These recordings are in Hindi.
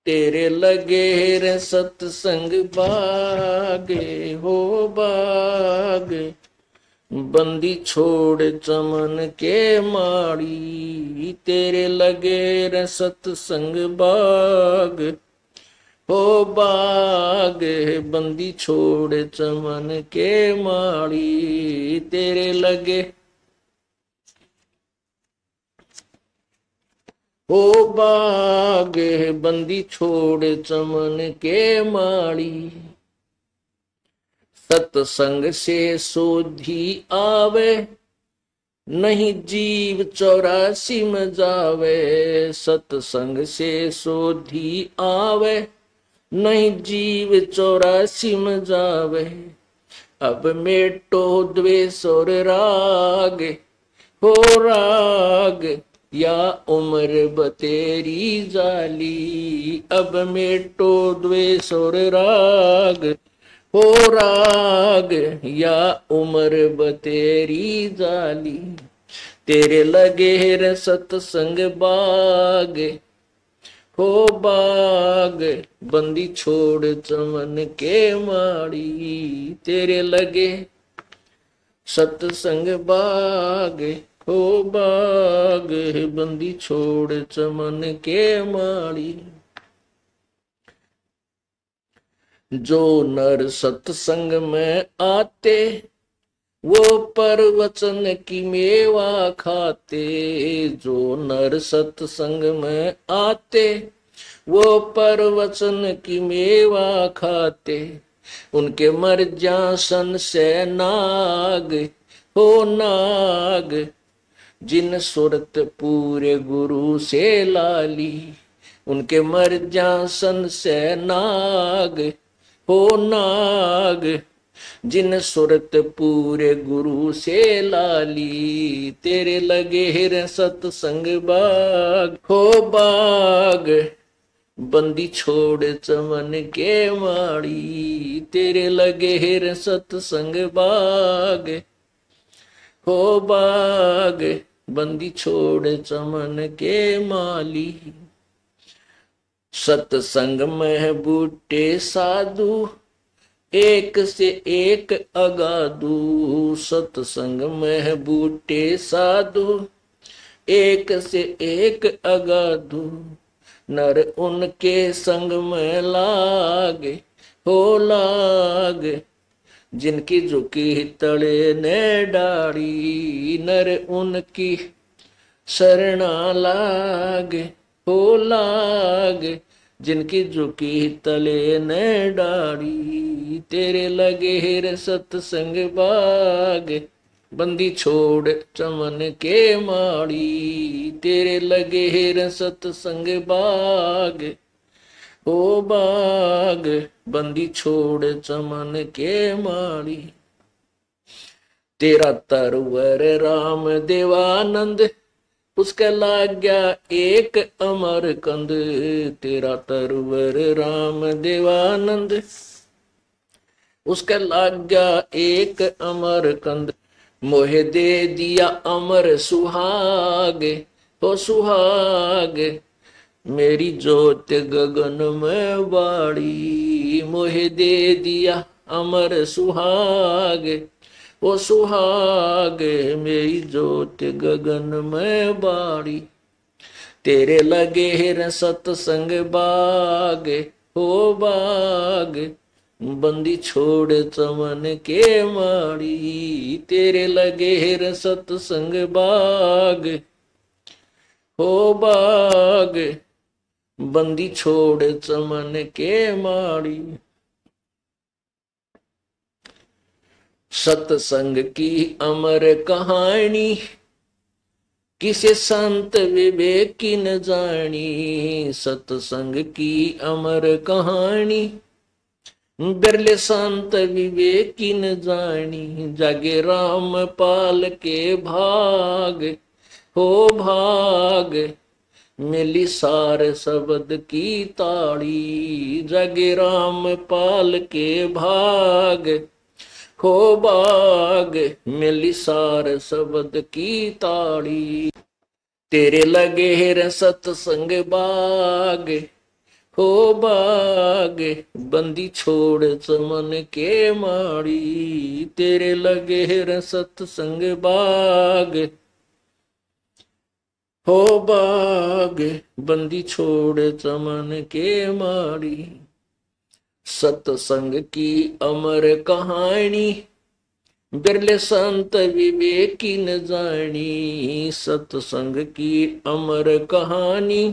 तेरे लगे रे सत्संग बागे हो बागे, बंदी छोड़ चमन के माड़ी। तेरे लगे रे सत्संग बाग हो बाग, बंदी छोड़ चमन के माड़ी। तेरे लगे हो बाग, बंदी छोड़ चमन के माड़ी। सत्संग से सोधी आवे, नहीं जीव 84 में जावे। सत्संग से सोधी आवे, नहीं जीव 84 में जावे। अब मेटो द्वेष और राग हो राग, या उम्र बतेरी जाली। अब मेटो द्वेष और राग हो राग, या उम्र बतेरी जाली। तेरे लगे रे सत्संग बाग हो बाग, बंदी छोड़ चमन के माड़ी। तेरे लगे सत्संग बाग हो बाग, बंदी छोड़ चमन के माड़ी। जो नर सत्संग में आते, वो परवचन की मेवा खाते। जो नर सत्संग में आते, वो परवचन की मेवा खाते। उनके मर्जासन से नाग हो नाग, जिन सुरत पूरे गुरु से लाली। उनके मर्जासन से नाग हो नाग, जिन सुरत पूरे गुरु से लाली। तेरे लगे रे सत्संग बाग हो बाग, बंदी छोड़ चमन के माड़ी। तेरे लगे रे सत्संग बाग हो बाग, बंदी छोड़ चमन के माली। सत्संग में बूटे साधु, एक से एक अगाधु। सत्संग में बूटे साधु, एक से एक अगाधु। नर उनके संग में लाग हो लाग, जिनकी झुकी तले ने डाड़ी। नर उनकी शरणा लाग हो लाग, जिनकी झुकी तले ने डाड़ी। तेरे लगे रे सत्संग बाग, बंदी छोड़ चमन के माड़ी। तेरे लगे रे सत्संग बाग हो बाग, बंदी छोड़ चमन के माड़ी। तेरा तरवर राम देवानंद, उसका लाग गया एक अमर कंद। तेरा तरवर राम देवानंद, उसका लाग गया एक अमर कंद। मोहे दे दिया अमर सुहाग हो सुहाग, मेरी जोत गगन में बाड़ी। मोहे दे दिया अमर सुहाग वो सुहाग, मेरी जोत गगन में बाड़ी। तेरे लगे रे सत्संग बाग हो बाग, बंदी छोड़ चमन के माड़ी। तेरे लगे रे सत्संग बाग हो बाग, बंदी छोड़ चमन के माड़ी। सत्संग की अमर कहानी, किसे संत विवेक की न जानी। सत्संग की अमर कहानी, बिरले संत विवेक की न जानी। जागे राम पाल के भाग हो भाग, मिली सार शब्द की ताड़ी। जागे राम पाल के भाग हो बाग, मिली सार शब्द की ताड़ी। तेरे लगे रे सत्संग बाग हो बाग बंदी छोड़ चमन के माड़ी, तेरे लगे रे सत्संग बाग। हो बाग बंदी छोड़ चमन के माड़ी, सत्संग की अमर कहानी, बिरले संत विवेकी न जानी। सत्संग की अमर कहानी,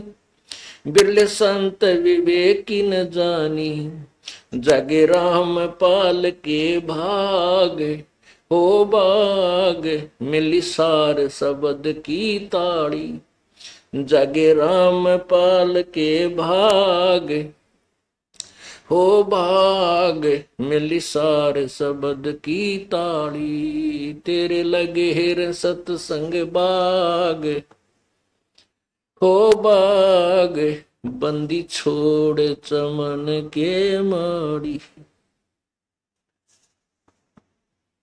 बिरले संत विवेकी न जानी। जगे राम पाल के भाग, हो बाग मिली सार शब्द की ताड़ी। जगे राम पाल के भाग, हो भाग मिली सार शब्द की ताड़ी। तेरे लगे रे सत्संग बाग, हो बाग बंदी छोड़ चमन के माड़ी।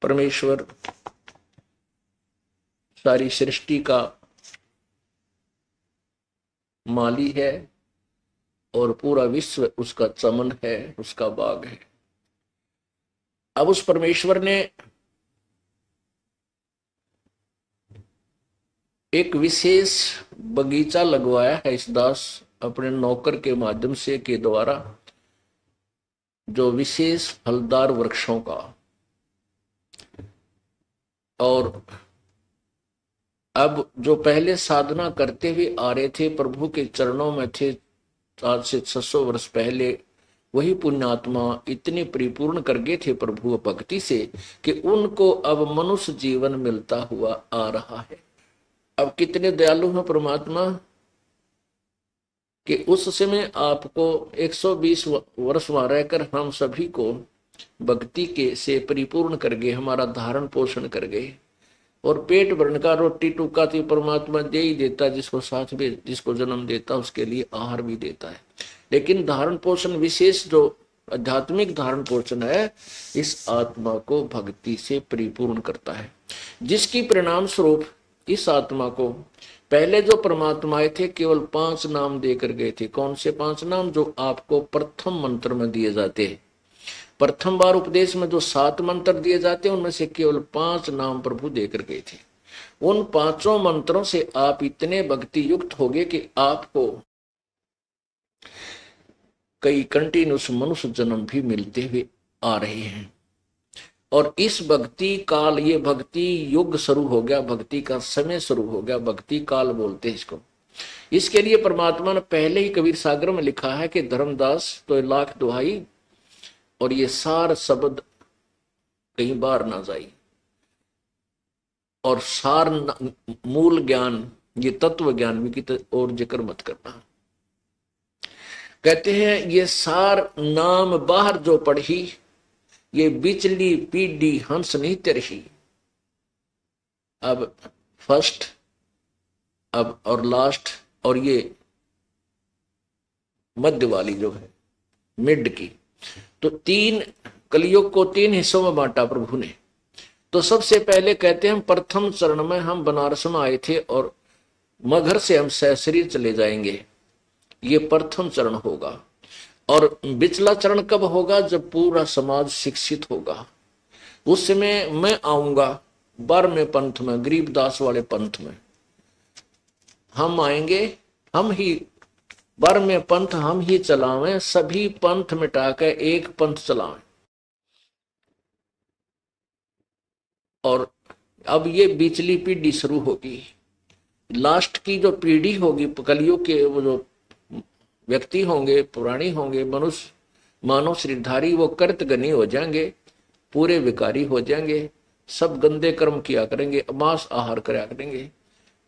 परमेश्वर सारी सृष्टि का माली है और पूरा विश्व उसका चमन है, उसका बाग है। अब उस परमेश्वर ने एक विशेष बगीचा लगवाया है इस दास अपने नौकर के माध्यम से के द्वारा, जो विशेष फलदार वृक्षों का। और अब जो पहले साधना करते हुए आ रहे थे, प्रभु के चरणों में थे आज से 600 वर्ष पहले, वही पुण्यात्मा इतने परिपूर्ण कर गए थे प्रभु भक्ति से कि उनको अब मनुष्य जीवन मिलता हुआ आ रहा है। अब कितने दयालु हैं परमात्मा कि उस समय आपको 120 वर्ष वहां रहकर हम सभी को भक्ति के से परिपूर्ण कर गए, हमारा धारण पोषण कर गए। और पेट भरने का रोटी टूका तो परमात्मा दे ही देता, जिसको साथ में जिसको जन्म देता उसके लिए आहार भी देता है। लेकिन धारण पोषण विशेष जो आध्यात्मिक धारण पोषण है, इस आत्मा को भक्ति से परिपूर्ण करता है, जिसकी परिणाम स्वरूप इस आत्मा को पहले जो परमात्माएं थे केवल 5 नाम देकर गए थे। कौन से 5 नाम? जो आपको प्रथम मंत्र में दिए जाते हैं। प्रथम बार उपदेश में जो 7 मंत्र दिए जाते हैं उनमें से केवल 5 नाम प्रभु देकर गए थे। उन 5 मंत्रों से आप इतने भक्ति युक्त हो गए कि आपको कई कंटिन्यूस मनुष्य जन्म भी मिलते हुए आ रहे हैं। और इस भक्ति काल, ये भक्ति युग शुरू हो गया, भक्ति का समय शुरू हो गया, भक्ति काल बोलते हैं इसको। इसके लिए परमात्मा ने पहले ही कबीर सागर में लिखा है कि धर्मदास तो लाख दुहाई और ये सार शब्द कहीं बार ना जाए, और सार मूल ज्ञान ये तत्व ज्ञान भी की और जिक्र मत करना। कहते हैं ये सार नाम बाहर जो पढ़ी, ये बिचली पीढ़ी हंस नहीं तरही। अब फर्स्ट, अब और लास्ट, और ये मध्य वाली जो है मिड की, तो 3 कलयुग को 3 हिस्सों में बांटा प्रभु ने। तो सबसे पहले कहते हैं हम प्रथम चरण में हम बनारस में आए थे और मगहर से हम सहशरीर चले जाएंगे, ये प्रथम चरण होगा। और बिचला चरण कब होगा? जब पूरा समाज शिक्षित होगा। उस समय मैं आऊंगा 12वें पंथ में, गरीबदास वाले पंथ में हम आएंगे, हम ही 12वें पंथ हम ही चलावें, सभी पंथ मिटाकर एक पंथ चलावें। और अब ये बिचली पीढ़ी शुरू होगी। लास्ट की जो पीढ़ी होगी कलयुग के, वो जो व्यक्ति होंगे, पुराणी होंगे, मनुष्य मानव श्रीधारी, वो कृतघ्नी हो जाएंगे, पूरे विकारी हो जाएंगे, सब गंदे कर्म किया करेंगे, मांस आहार करा करेंगे।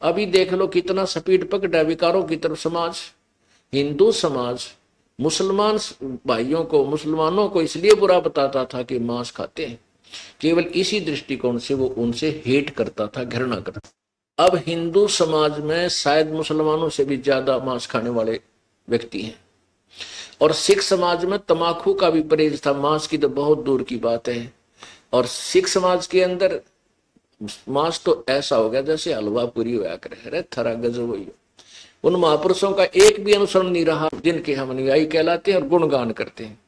अभी देख लो कितना स्पीड पकड़ा विकारों की तरफ समाज। हिंदू समाज मुसलमान भाइयों को, मुसलमानों को इसलिए बुरा बताता था कि मांस खाते हैं, केवल इसी दृष्टिकोण से वो उनसे हेट करता था, घृणा करता। अब हिंदू समाज में शायद मुसलमानों से भी ज्यादा मांस खाने वाले व्यक्ति हैं। और सिख समाज में तमाकू का भी परहेज था, मांस की तो बहुत दूर की बात है। और सिख समाज के अंदर मांस तो ऐसा हो गया जैसे हलवा पूरी होया करे, अरे थरा गजब हुई। उन महापुरुषों का एक भी अनुसरण नहीं रहा जिनके हम अनुयायी कहलाते हैं और गुणगान करते हैं।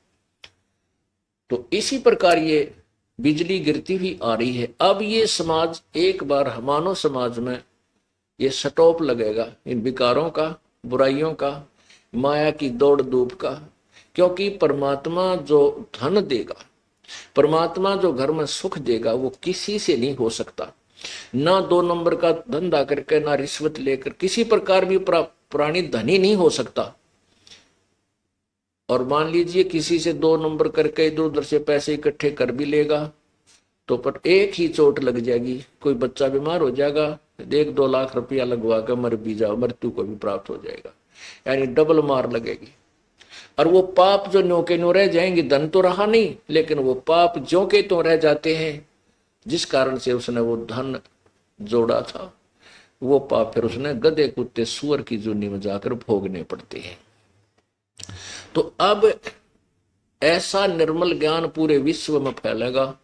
तो इसी प्रकार ये बिजली गिरती हुई आ रही है। अब ये समाज एक बार मानव समाज में ये स्टॉप लगेगा इन विकारों का, बुराइयों का, माया की दौड़ धूप का। क्योंकि परमात्मा जो धन देगा, परमात्मा जो घर में सुख देगा, वो किसी से नहीं हो सकता। ना 2 नंबर का धंधा करके, ना रिश्वत लेकर, किसी प्रकार भी प्राणी धनी नहीं हो सकता। और मान लीजिए किसी से 2 नंबर करके इधर उधर से पैसे इकट्ठे कर भी लेगा तो पर एक ही चोट लग जाएगी, कोई बच्चा बीमार हो जाएगा, 1-2 लाख रुपया लगवा कर मर भी जाओ, मृत्यु को भी प्राप्त हो जाएगा, यानी डबल मार लगेगी। और वो पाप जो न्यो के न्यो रह जाएंगे, धन तो रहा नहीं, लेकिन वो पाप ज्यों के तो रह जाते हैं, जिस कारण से उसने वो धन जोड़ा था, वो पाप फिर उसने गधे कुत्ते सुअर की जूनी में जाकर भोगने पड़ते हैं। तो अब ऐसा निर्मल ज्ञान पूरे विश्व में फैलेगा।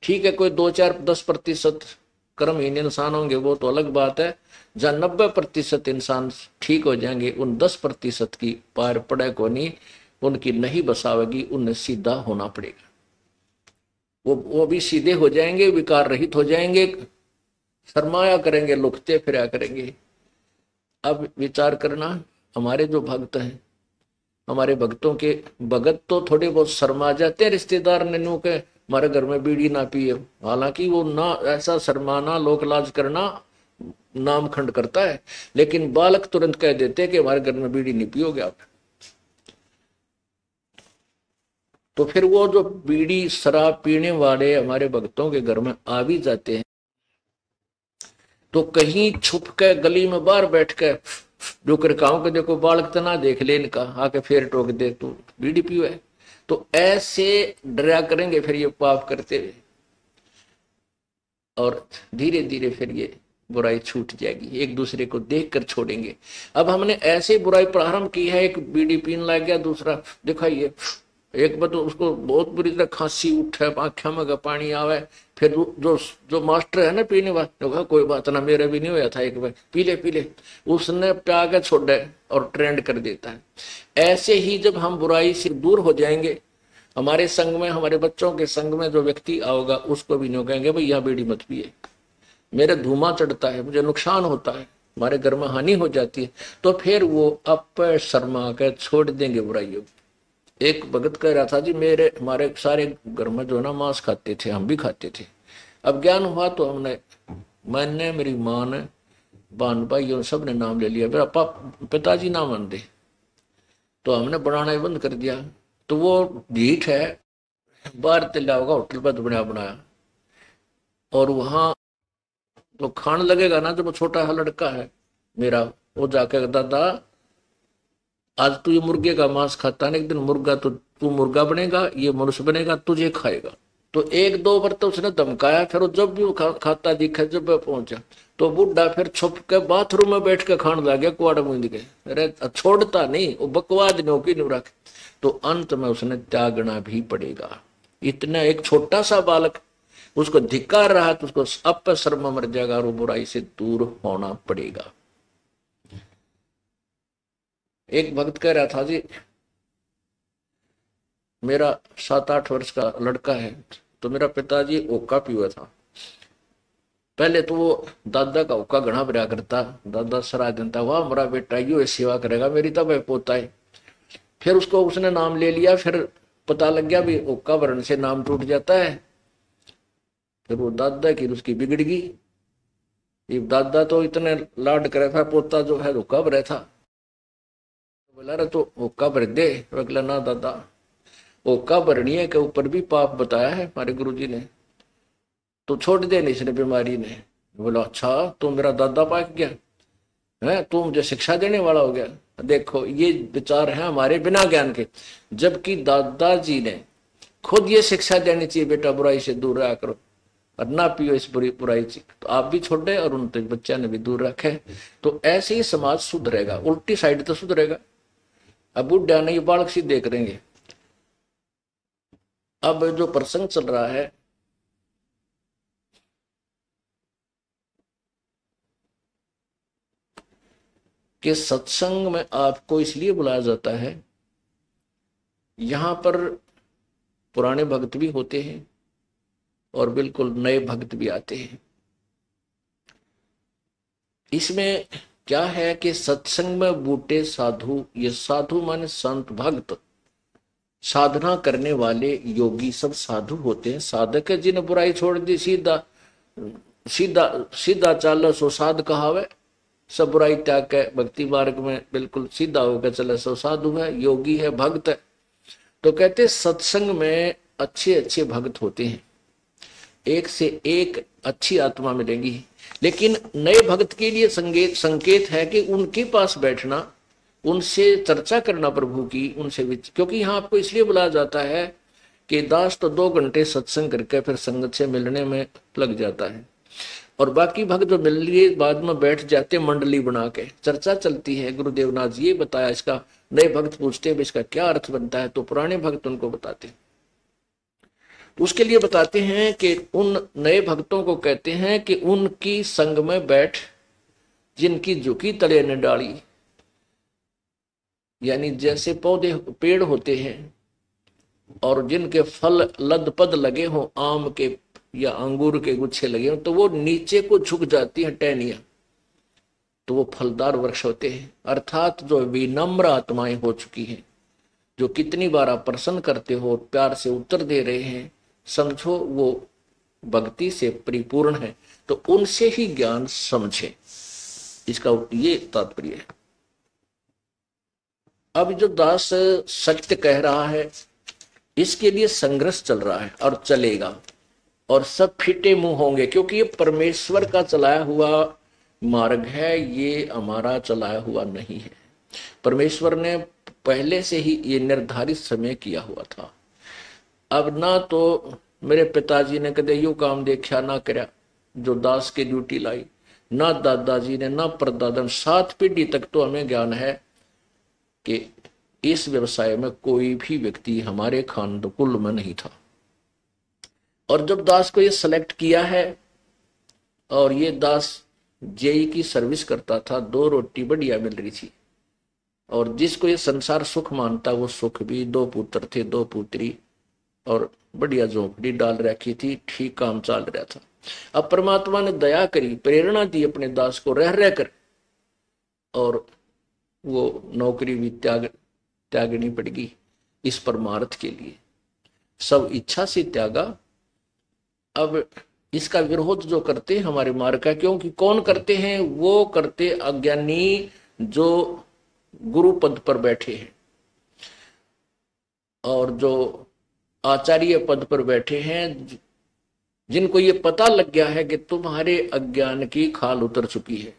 ठीक है, कोई 2-4-10% कर्महीन इंसान होंगे, वो तो अलग बात है। जहां 90% इंसान ठीक हो जाएंगे, उन 10% की पार पड़े को नहीं, उनकी नहीं बसावेगी, उन्हें सीधा होना पड़ेगा। वो भी सीधे हो जाएंगे, विकार रहित हो जाएंगे, सरमाया करेंगे, लुकते फिरा करेंगे। अब विचार करना, हमारे जो भक्त हैं, हमारे भक्तों के भगत तो थोड़े बहुत शर्मा जाते हैं रिश्तेदार ने नु के हमारे घर में बीड़ी ना पिए, हालांकि वो ना ऐसा शर्माना लोक लाज करना नाम खंड करता है, लेकिन बालक तुरंत कह देते हैं कि हमारे घर में बीड़ी नहीं पियोगे आप। तो फिर वो जो बीड़ी शराब पीने वाले हमारे भक्तों के घर में आ भी जाते हैं, तो कहीं छुप के गली में बाहर बैठ के जो करकाओं के देखो बालक तना देख ले इनका, आके फिर टोक दे तू बीड़ी पियो है, तो ऐसे डरा करेंगे फिर ये पाप करते हुए, और धीरे धीरे फिर ये बुराई छूट जाएगी, एक दूसरे को देखकर छोड़ेंगे। अब हमने ऐसे बुराई प्रारंभ की है, एक बीड़ी पीने लग गया, दूसरा दिखाइए, एक बार तो उसको बहुत बुरी तरह खांसी उठे, आंखें में पानी आवे, फिर जो जो मास्टर है ना पीने वाला, कोई बात ना, मेरे भी नहीं होया था, एक बार पी ले, उसने प्या के छोड़े और ट्रेंड कर देता है। ऐसे ही जब हम बुराई से दूर हो जाएंगे, हमारे संग में, हमारे बच्चों के संग में जो व्यक्ति आओगा, उसको भी नहीं कहेंगे भाई यहाँ बीड़ी मत पिए, मेरे धुआं चढ़ता है, मुझे नुकसान होता है, हमारे घर में हानि हो जाती है, तो फिर वो अप शर्मा कर छोड़ देंगे बुराइयों। एक भगत कह रहा था जी, हमारे सारे घर में जो ना मांस खाते थे, हम भी खाते थे, अब ज्ञान हुआ तो मैंने, मेरी माँ ने, बहन भाई सब ने नाम ले लिया, मेरा पिताजी ना मान दे, तो हमने बनाना ही बंद कर दिया। तो वो ढीठ है, बाहर तिल्ला होगा होटल पर बनाया, और वहां तो खाने लगेगा ना, जब वो छोटा सा लड़का है मेरा, वो जाके दादा आज तू ये मुर्गे का मांस खाता है, एक दिन मुर्गा तो तू मुर्गा बनेगा, ये मनुष्य बनेगा, तुझे खाएगा। तो 1-2 बार तो उसने धमकाया, फिर वो जब भी वो खाता दिखा, जब वह पहुंचा तो बुढ़ा फिर छुप के बाथरूम में बैठ के खाने लग गया, कुआड़ मूंद के, अरे छोड़ता नहीं, वो बकवाद न्यों की नहीं रख। तो अंत में उसने त्यागना भी पड़ेगा। इतना एक छोटा सा बालक उसको धिक्कार रहा तो उसको अप शर्मा मर जाएगा, और वो बुराई से दूर होना पड़ेगा। एक भक्त कह रहा था जी, मेरा 7-8 वर्ष का लड़का है, तो मेरा पिताजी ओका पिया था। पहले तो वो दादा का ओका घना भरा करता, दादा सराह देता, वाह हमारा बेटा यो सेवा करेगा मेरी, तब पोता है। फिर उसको उसने नाम ले लिया, फिर पता लग गया भी ओका भरने से नाम टूट जाता है। फिर वो दादा की उसकी बिगड़ गई, ये दादा तो इतने लाड करे था, पोता जो है ओका भरे था, बोला रे तो ओका भर दे, अगला ना दादा, ओका भरनी है के ऊपर भी पाप बताया है हमारे गुरुजी ने, तो छोड़ दे नहीं इसने बीमारी ने। बोला अच्छा, तू मेरा दादा पाक गया है, तू मुझे शिक्षा देने वाला हो गया। देखो ये विचार है हमारे बिना ज्ञान के, जबकि दादाजी ने खुद ये शिक्षा देनी चाहिए, बेटा बुराई से दूर रहा करो और ना पियो इस बुराई से, तो आप भी छोड़े और उन बच्चा ने भी दूर रखे, तो ऐसे ही समाज सुधरेगा, उल्टी साइड तो सुधरेगा। अब बुढ़ा नहीं, बालक सी देख रहेंगे। अब जो प्रसंग चल रहा है, कि सत्संग में आपको इसलिए बुलाया जाता है, यहां पर पुराने भक्त भी होते हैं और बिल्कुल नए भक्त भी आते हैं। इसमें क्या है कि सत्संग में बूटे साधु, ये साधु माने संत भक्त, साधना करने वाले योगी सब साधु होते हैं। साधक है जिन्हें बुराई छोड़ दी, सीधा सीधा सीधा चाल सो साध कहावे, सब बुराई त्याग के भक्ति मार्ग में बिल्कुल सीधा होकर चले सो साधु है, योगी है, भक्त है। तो कहते सत्संग में अच्छे अच्छे भक्त होते हैं, एक से एक अच्छी आत्मा मिलेंगी। लेकिन नए भक्त के लिए संकेत है कि उनके पास बैठना, उनसे चर्चा करना प्रभु की, उनसे क्योंकि यहाँ आपको इसलिए बुलाया जाता है कि दास तो 2 घंटे सत्संग करके फिर संगत से मिलने में लग जाता है, और बाकी भक्त जो मिल लिए बाद में बैठ जाते मंडली बना के, चर्चा चलती है, गुरुदेव नाथ जी ये बताया, इसका नए भक्त पूछते हैं इसका क्या अर्थ बनता है, तो पुराने भक्त उनको बताते हैं। उसके लिए बताते हैं कि उन नए भक्तों को कहते हैं कि उनकी संग में बैठ, जिनकी झुकी तले ने डाली, यानी जैसे पौधे पेड़ होते हैं और जिनके फल लद पद लगे हों, आम के या अंगूर के गुच्छे लगे हों, तो वो नीचे को झुक जाती है टहनियां, तो वो फलदार वृक्ष होते हैं। अर्थात जो विनम्र आत्माएं हो चुकी हैं, जो कितनी बार आप प्रसन्न करते हो, प्यार से उत्तर दे रहे हैं, समझो वो भक्ति से परिपूर्ण है, तो उनसे ही ज्ञान समझे, इसका ये तात्पर्य है। अब जो दास सत्य कह रहा है, इसके लिए संघर्ष चल रहा है और चलेगा, और सब फिटे मुंह होंगे, क्योंकि ये परमेश्वर का चलाया हुआ मार्ग है, ये हमारा चलाया हुआ नहीं है। परमेश्वर ने पहले से ही ये निर्धारित समय किया हुआ था। अब ना तो मेरे पिताजी ने कदे यू काम देखा ना करया जो दास की ड्यूटी लाई, ना दादाजी ने, ना परदादा, 7 पीढ़ी तक तो हमें ज्ञान है कि इस व्यवसाय में कोई भी व्यक्ति हमारे खानकुल में नहीं था। और जब दास को ये सेलेक्ट किया है, और ये दास जेई की सर्विस करता था, 2 रोटी बढ़िया मिल रही थी, और जिसको ये संसार सुख मानता वो सुख भी, 2 पुत्र थे 2 पुत्री, और बढ़िया झोंपड़ी डाल रखी थी, ठीक काम चल रहा था। अब परमात्मा ने दया करी, प्रेरणा दी अपने दास को रह रह कर, और वो नौकरी भी त्यागनी पड़ेगी इस परमार्थ के लिए, सब इच्छा से त्यागा। अब इसका विरोध जो करते हैं हमारे मार्ग का, क्योंकि कौन करते हैं, वो करते अज्ञानी जो गुरु पद पर बैठे हैं, और जो आचार्य पद पर बैठे हैं, जिनको ये पता लग गया है कि तुम्हारे अज्ञान की खाल उतर चुकी है,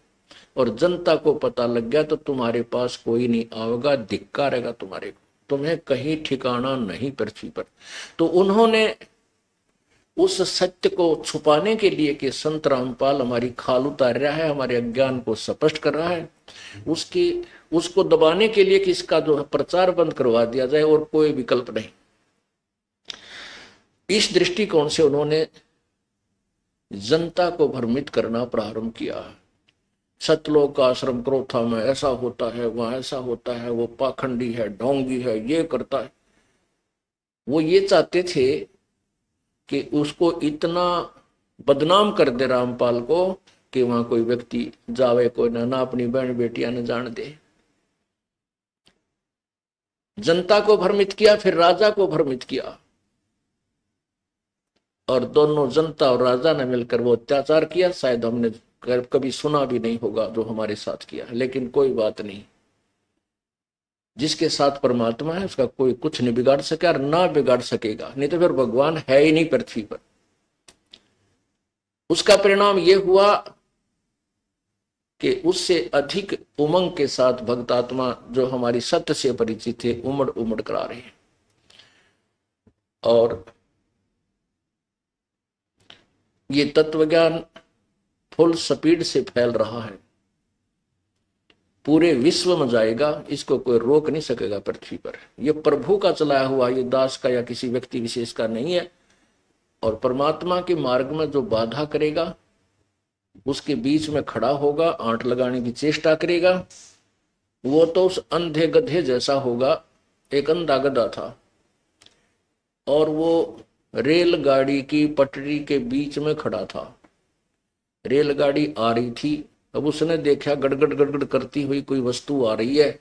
और जनता को पता लग गया तो तुम्हारे पास कोई नहीं आएगा, धिक्कारेगा तुम्हारे को, तुम्हें कहीं ठिकाना नहीं पृथ्वी पर। तो उन्होंने उस सत्य को छुपाने के लिए कि संत रामपाल हमारी खाल उतार रहा है, हमारे अज्ञान को स्पष्ट कर रहा है, उसको दबाने के लिए कि इसका जो प्रचार बंद करवा दिया जाए, और कोई विकल्प नहीं। इस दृष्टिकोण से उन्होंने जनता को भ्रमित करना प्रारंभ किया। सतलोक का आश्रम क्रोथा में ऐसा होता है, वहां ऐसा होता है, वो पाखंडी है, ढोंगी है, ये करता है। वो ये चाहते थे कि उसको इतना बदनाम कर दे रामपाल को कि वहां कोई व्यक्ति जावे कोई ना अपनी बहन बेटियां न जान दे। जनता को भ्रमित किया, फिर राजा को भ्रमित किया, और दोनों जनता और राजा ने मिलकर वो अत्याचार किया। शायद हमने कभी सुना भी नहीं होगा जो हमारे साथ किया, लेकिन कोई बात नहीं, जिसके साथ परमात्मा है उसका कोई कुछ नहीं बिगाड़ सके और ना बिगाड़ सकेगा, नहीं तो फिर भगवान है ही नहीं पृथ्वी पर। उसका परिणाम यह हुआ कि उससे अधिक उमंग के साथ भक्तात्मा जो हमारी सत्य से परिचित थे उमड़ उमड़ कर आ रहे हैं, और ये तत्वज्ञान फुल स्पीड से फैल रहा है, पूरे विश्व में जाएगा, इसको कोई रोक नहीं सकेगा पृथ्वी पर। यह प्रभु का चलाया हुआ, ये दास का या किसी व्यक्ति विशेष का नहीं है। और परमात्मा के मार्ग में जो बाधा करेगा, उसके बीच में खड़ा होगा, आंट लगाने की चेष्टा करेगा, वो तो उस अंधे गधे जैसा होगा। एक अंधा गधा था और वो रेलगाड़ी की पटरी के बीच में खड़ा था। रेलगाड़ी आ रही थी। अब उसने देखा गड़गड़ गड़गड़ करती हुई कोई वस्तु आ रही है।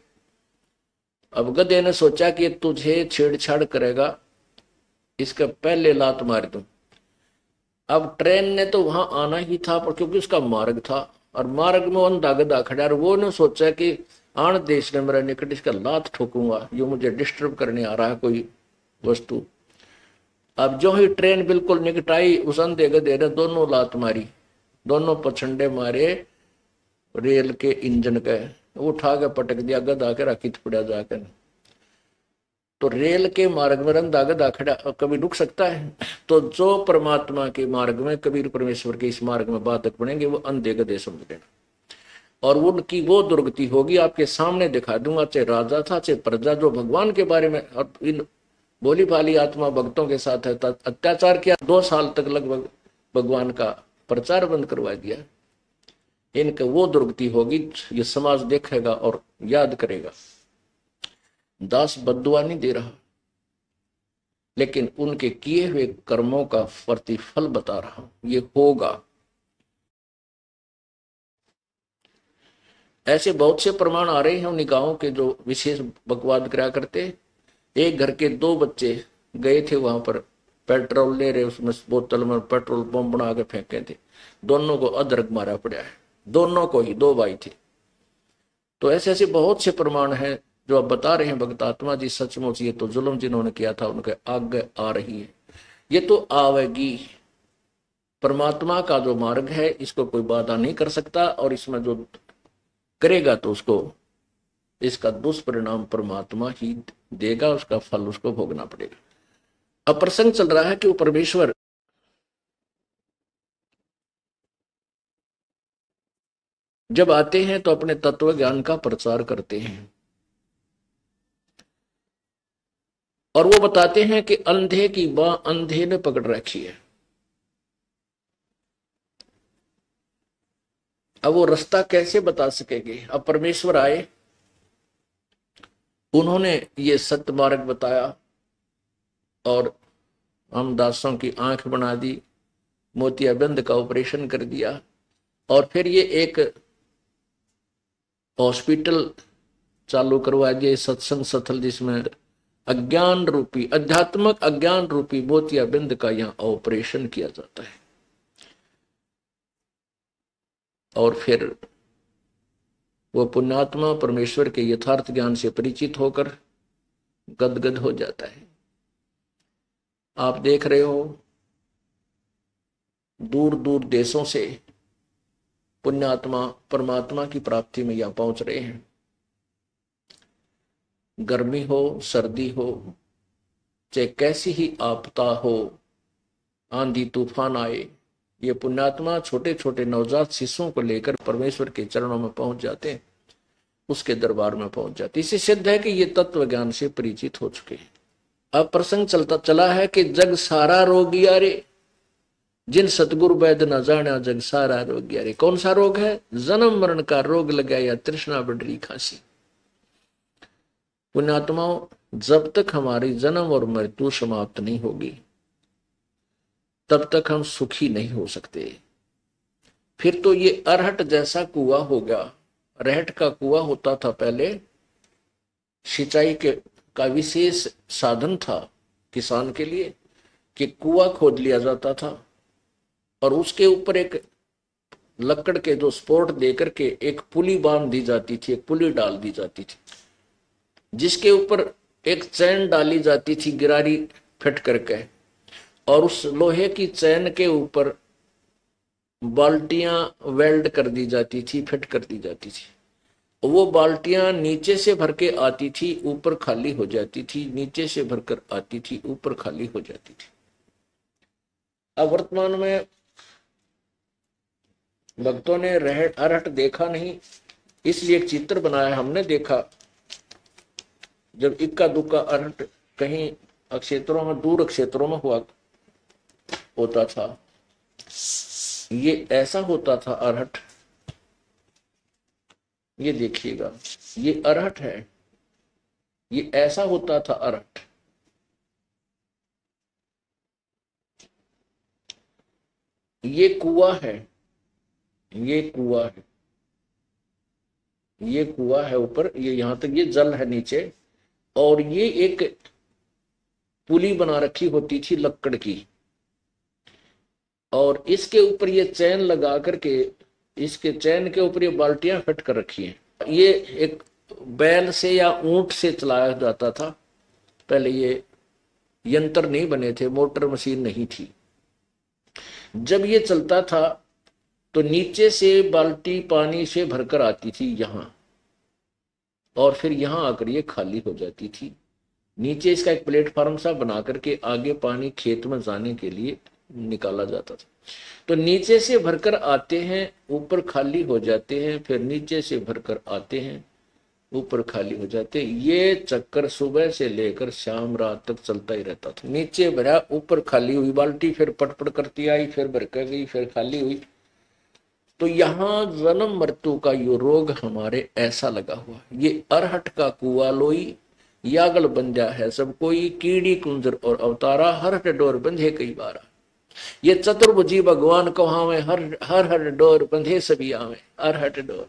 अब गधे ने सोचा कि तुझे छेड़छाड़ करेगा, इसका पहले लात मार दूं। अब ट्रेन ने तो वहां आना ही था, पर क्योंकि उसका मार्ग था और मार्ग में वो अंधा गधा खड़ा, और वो ने सोचा कि आन देश ने मेरा निकट, इसका लात ठोकूंगा, ये मुझे डिस्टर्ब करने आ रहा है कोई वस्तु। अब जो ही ट्रेन बिल्कुल निकट आई, उस अंधे गधे ने दोनों लात मारी, दोनों पछंडे मारे रेल के इंजन के। वो उठा के पटक दिया, गधा के राखित पड़ा जाकर। तो रेल के मार्ग में अंधा गधा खड़ा कभी रुक सकता है? तो जो परमात्मा के मार्ग में, कबीर परमेश्वर के इस मार्ग में बाधक बनेंगे, वो अंधे गधे समझ लेना। और उनकी वो दुर्गति होगी, आपके सामने दिखा दूंगा, चाहे राजा था चाहे प्रजा, जो भगवान के बारे में और इन भोली भाली आत्मा भक्तों के साथ है अत्याचार किया, 2 साल तक लगभग भगवान का प्रचार बंद करवा दिया। इनके वो दुर्गति होगी, ये समाज देखेगा और याद करेगा। दास बद्दुआ नहीं दे रहा, लेकिन उनके किए हुए कर्मों का प्रतिफल बता रहा हूं, ये होगा। ऐसे बहुत से प्रमाण आ रहे हैं उन गांवों के जो विशेष बकवाद करा करते। एक घर के 2 बच्चे गए थे वहां पर, पेट्रोल ले रहे, उसमें बोतल में पेट्रोल बम बना के फेंके थे, दोनों को अदरक मारा पड़ा है, दोनों को ही, 2 भाई थे। तो ऐसे ऐसे बहुत से प्रमाण हैं जो अब बता रहे हैं भक्त आत्मा जी, सचमुच ये तो जुल्म जिन्होंने किया था उनके आगे आ रही है, ये तो आवेगी। परमात्मा का जो मार्ग है, इसको कोई बाधा नहीं कर सकता, और इसमें जो करेगा तो उसको इसका दुष्परिणाम परमात्मा ही देगा, उसका फल उसको भोगना पड़ेगा। अब प्रसंग चल रहा है कि वो परमेश्वर जब आते हैं तो अपने तत्व ज्ञान का प्रचार करते हैं, और वो बताते हैं कि अंधे की बाह अंधे ने पकड़ रखी है। अब वो रास्ता कैसे बता सकेंगे? अब परमेश्वर आए, उन्होंने ये सत्य मार्ग बताया, और हम दासों की आंख बना दी, मोतियाबिंद का ऑपरेशन कर दिया, और फिर ये एक हॉस्पिटल चालू करवा दिया, सत्संग स्थल, जिसमें अज्ञान रूपी, अध्यात्मक अज्ञान रूपी मोतियाबिंद का यहाँ ऑपरेशन किया जाता है। और फिर वो पुण्यात्मा परमेश्वर के यथार्थ ज्ञान से परिचित होकर गदगद हो जाता है। आप देख रहे हो, दूर दूर देशों से पुण्यात्मा परमात्मा की प्राप्ति में यहां पहुंच रहे हैं। गर्मी हो, सर्दी हो, चाहे कैसी ही आपदा हो, आंधी तूफान आए, ये पुण्यात्मा छोटे छोटे नवजात शिशुओं को लेकर परमेश्वर के चरणों में पहुंच जाते हैं, उसके दरबार में पहुंच जाते। इससे सिद्ध है कि ये तत्व ज्ञान से परिचित हो चुके हैं। अब प्रसंग चलता चला है कि जग सारा रोगिया रे, जिन सतगुरु वैद न जाना, जग सारा रोगिया रे। कौन सा रोग है? जन्म मरण का रोग लगा या तृष्णा बढ़ी खांसी। पुण्यात्माओं, जब तक हमारी जन्म और मृत्यु समाप्त नहीं होगी, तब तक हम सुखी नहीं हो सकते। फिर तो ये अरहट जैसा कुआं हो गया। रहट का कुआं होता था पहले, सिंचाई के का विशेष साधन था किसान के लिए, कि कुआं खोद लिया जाता था और उसके ऊपर एक लकड़ के जो सपोर्ट देकर के एक पुली बांध दी जाती थी, एक पुली डाल दी जाती थी, जिसके ऊपर एक चैन डाली जाती थी गिरारी फिट करके, और उस लोहे की चैन के ऊपर बाल्टियां वेल्ड कर दी जाती थी, फिट कर दी जाती थी। वो बाल्टियां नीचे से भर के आती थी, ऊपर खाली हो जाती थी, नीचे से भरकर आती थी, ऊपर खाली हो जाती थी। अब वर्तमान में भक्तों ने अरहट देखा नहीं, इसलिए एक चित्र बनाया। हमने देखा जब इक्का दुक्का अरहट कहीं क्षेत्रों में, दूर क्षेत्रों में हुआ होता था, ये ऐसा होता था अरहट। ये देखिएगा, ये अरहट है, ये ऐसा होता था अरहट। ये कुआं है, ये कुआं है, ये कुआं है ऊपर, ये यहां तक ये जल है नीचे। और ये एक पुली बना रखी होती थी लक्कड़ की, और इसके ऊपर ये चैन लगा करके, इसके चैन के ऊपर ये बाल्टियां फिट कर रखी हैं। ये एक बैल से या ऊंट से चलाया जाता था पहले। ये यंत्र नहीं बने थे, मोटर मशीन नहीं थी। जब ये चलता था तो नीचे से बाल्टी पानी से भरकर आती थी यहां, और फिर यहां आकर ये खाली हो जाती थी। नीचे इसका एक प्लेटफॉर्म सा बना करके आगे पानी खेत में जाने के लिए निकाला जाता था। तो नीचे से भरकर आते हैं, ऊपर खाली हो जाते हैं, फिर नीचे से भरकर आते हैं, ऊपर खाली हो जाते हैं। ये चक्कर सुबह से लेकर शाम रात तक चलता ही रहता था। नीचे भरा, ऊपर खाली हुई बाल्टी, फिर पटपट करती आई, फिर भर कर गई, फिर खाली हुई। तो यहाँ जन्म मृत्यु का यो रोग हमारे ऐसा लगा हुआ। ये अरहट का कुआ लोई, यागल बंध्या है सब कोई, कीड़ी कुंजर और अवतारा, हर डोर बंधे कई बारा। ये चतुर्भुजी भगवान कहावे, हर हर हर डोर बंधे सभी आवे, अरहट डोर।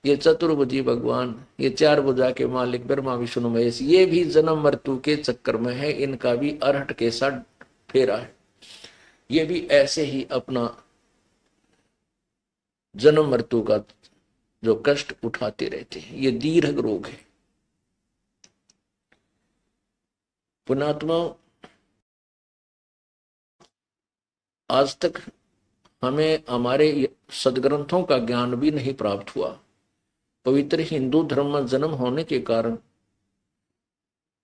ये चतुर्भुजी भगवान, ये चार भुजा के मालिक ब्रह्मा विष्णु महेश, ये भी जन्म मृत्यु के चक्कर में है। इनका भी अरहट के साथ फेरा है। ये भी ऐसे ही अपना जन्म मृत्यु का जो कष्ट उठाते रहते हैं। ये दीर्घ रोग है। पुणात्मा, आज तक हमें हमारे सदग्रंथों का ज्ञान भी नहीं प्राप्त हुआ। पवित्र हिंदू धर्म में जन्म होने के कारण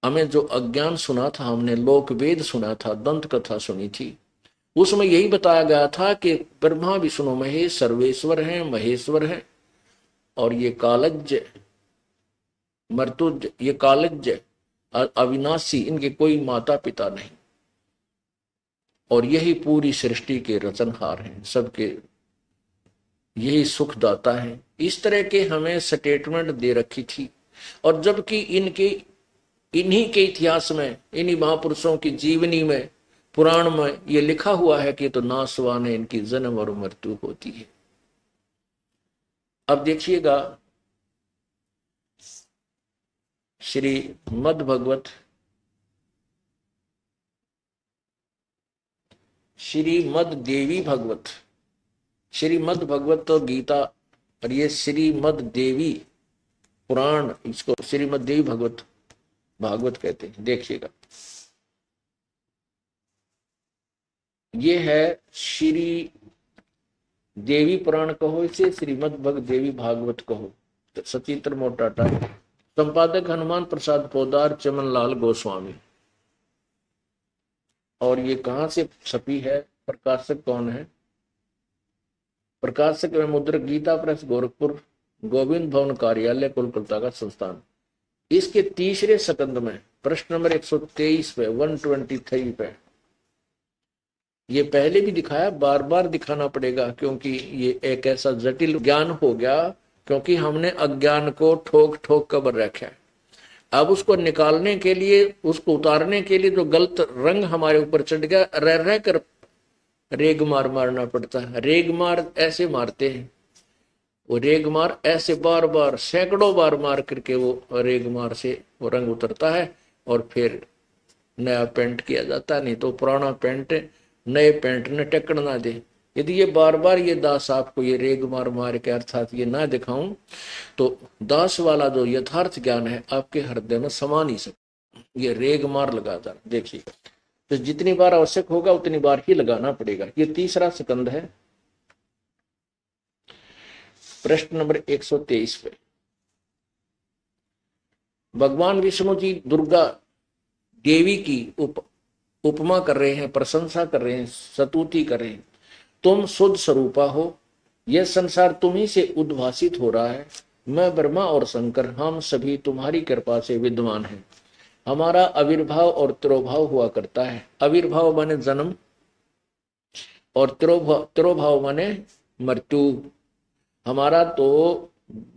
हमें जो अज्ञान सुना था, हमने लोक वेद सुना था, दंत कथा सुनी थी, उसमें यही बताया गया था कि ब्रह्मा विष्णु महेश सर्वेश्वर हैं, महेश्वर हैं, और ये कालज्ञ मर्तुज, ये कालज्ञ अविनाशी, इनके कोई माता पिता नहीं, और यही पूरी सृष्टि के रचनहार हैं, सबके यही सुखदाता है। इस तरह के हमें स्टेटमेंट दे रखी थी। और जबकि इनके इन्हीं के इतिहास में, इन्हीं महापुरुषों की जीवनी में, पुराण में ये लिखा हुआ है कि तो नासवान है, इनकी जन्म और मृत्यु होती है। अब देखिएगा श्री मद भगवत, श्रीमद देवी भगवत, श्रीमद भगवत तो गीता, और ये श्रीमद देवी पुराण, इसको श्रीमद देवी भगवत भागवत कहते हैं। देखिएगा, ये है श्री देवी पुराण कहो, इसे श्रीमद भग देवी भागवत कहो। सचित्र मोटाटा, संपादक हनुमान प्रसाद पोदार, चमन लाल गोस्वामी। और ये कहां से छपी है, प्रकाशक कौन है? प्रकाशक में मुद्रक गीता प्रेस गोरखपुर, गोविंद भवन कार्यालय कोलकाता का संस्थान। इसके तीसरे सकंद में प्रश्न नंबर 123 पे, 123 पे, ये पहले भी दिखाया, बार बार दिखाना पड़ेगा, क्योंकि ये एक ऐसा जटिल ज्ञान हो गया, क्योंकि हमने अज्ञान को ठोक ठोक कर भर रखा है। अब उसको निकालने के लिए, उसको उतारने के लिए जो गलत रंग हमारे ऊपर चढ़ गया, रह रह कर रेग मार मारना पड़ता है। रेग मार ऐसे मारते हैं, वो रेग मार ऐसे बार बार सैकड़ों बार मार करके वो रेग मार से वो रंग उतरता है, और फिर नया पेंट किया जाता है। नहीं तो पुराना पेंट नए पेंट ने टक्कर ना दे। यदि ये बार बार ये दास आपको ये रेग मार मार के अर्थात ये ना दिखाऊं, तो दास वाला जो यथार्थ ज्ञान है आपके हृदय में समा नहीं सकता। ये रेग मार लगातार देखिए, तो जितनी बार आवश्यक होगा उतनी बार ही लगाना पड़ेगा। ये तीसरा स्कंद है, प्रश्न नंबर 123 पे। भगवान विष्णु जी दुर्गा देवी की उपमा कर रहे हैं, प्रशंसा कर रहे हैं, स्तुति कर रहे हैं। तुम शुद्ध स्वरूपा हो, यह संसार तुम्ही से उद्भासित हो रहा है। मैं ब्रह्मा और शंकर, हम सभी तुम्हारी कृपा से विद्वान हैं। हमारा आविर्भाव और तिरोभाव हुआ करता है। आविर्भाव माने जन्म, और तिरोभाव माने मृत्यु। हमारा तो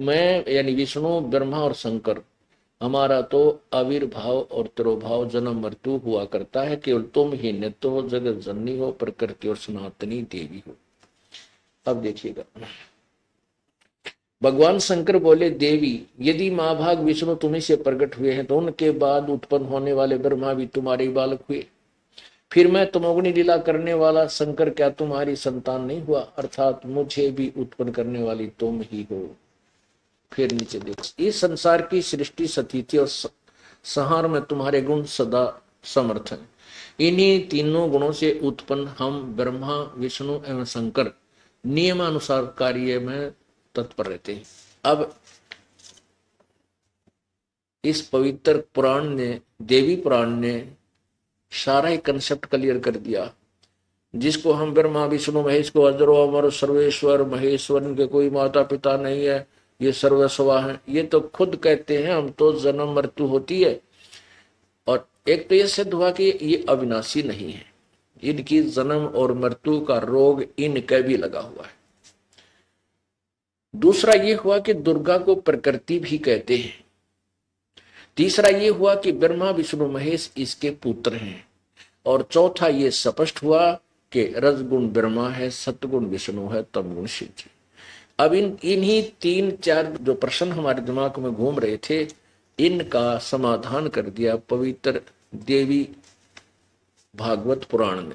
मैं यानी विष्णु, ब्रह्मा और शंकर, हमारा तो आविर्भाव और तिरोभाव, जन्म मृत्यु हुआ करता है। केवल तुम ही नित्य हो, जगत जननी हो, प्रकृति और सनातनी देवी हो। अब देखिएगा, भगवान शंकर बोले, देवी यदि महाभाग विष्णु तुम्ही से प्रकट हुए हैं तो उनके बाद उत्पन्न होने वाले ब्रह्मा भी तुम्हारे बालक हुए, फिर मैं तमोगुणी लीला करने वाला शंकर क्या तुम्हारी संतान नहीं हुआ? अर्थात मुझे भी उत्पन्न करने वाली तुम ही हो। फिर नीचे देखो, इस संसार की सृष्टि, स्थिति और संहार में तुम्हारे गुण सदा समर्थ हैं। इन्हीं तीनों गुणों से उत्पन्न हम ब्रह्मा, विष्णु एवं शंकर नियमानुसार कार्य में तत्पर रहते हैं। अब इस पवित्र पुराण ने, देवी पुराण ने सारा ही कंसेप्ट क्लियर कर दिया। जिसको हम ब्रह्मा, विष्णु, महेश को अजरो अमर सर्वेश्वर महेश्वर, इनके कोई माता पिता नहीं है, ये सर्वस्वा है, ये तो खुद कहते हैं हम तो जन्म मृत्यु होती है। और एक तो ये सिद्ध हुआ कि ये अविनाशी नहीं है, इनकी जन्म और मृत्यु का रोग इनके भी लगा हुआ है। दूसरा ये हुआ कि दुर्गा को प्रकृति भी कहते हैं। तीसरा ये हुआ कि ब्रह्मा, विष्णु, महेश इसके पुत्र हैं। और चौथा ये स्पष्ट हुआ कि रजगुण ब्रह्मा है, सतगुण विष्णु है, तमगुण शिव जी। अब इन्हीं 3-4 जो प्रश्न हमारे दिमाग में घूम रहे थे, इनका समाधान कर दिया पवित्र देवी भागवत पुराण ने।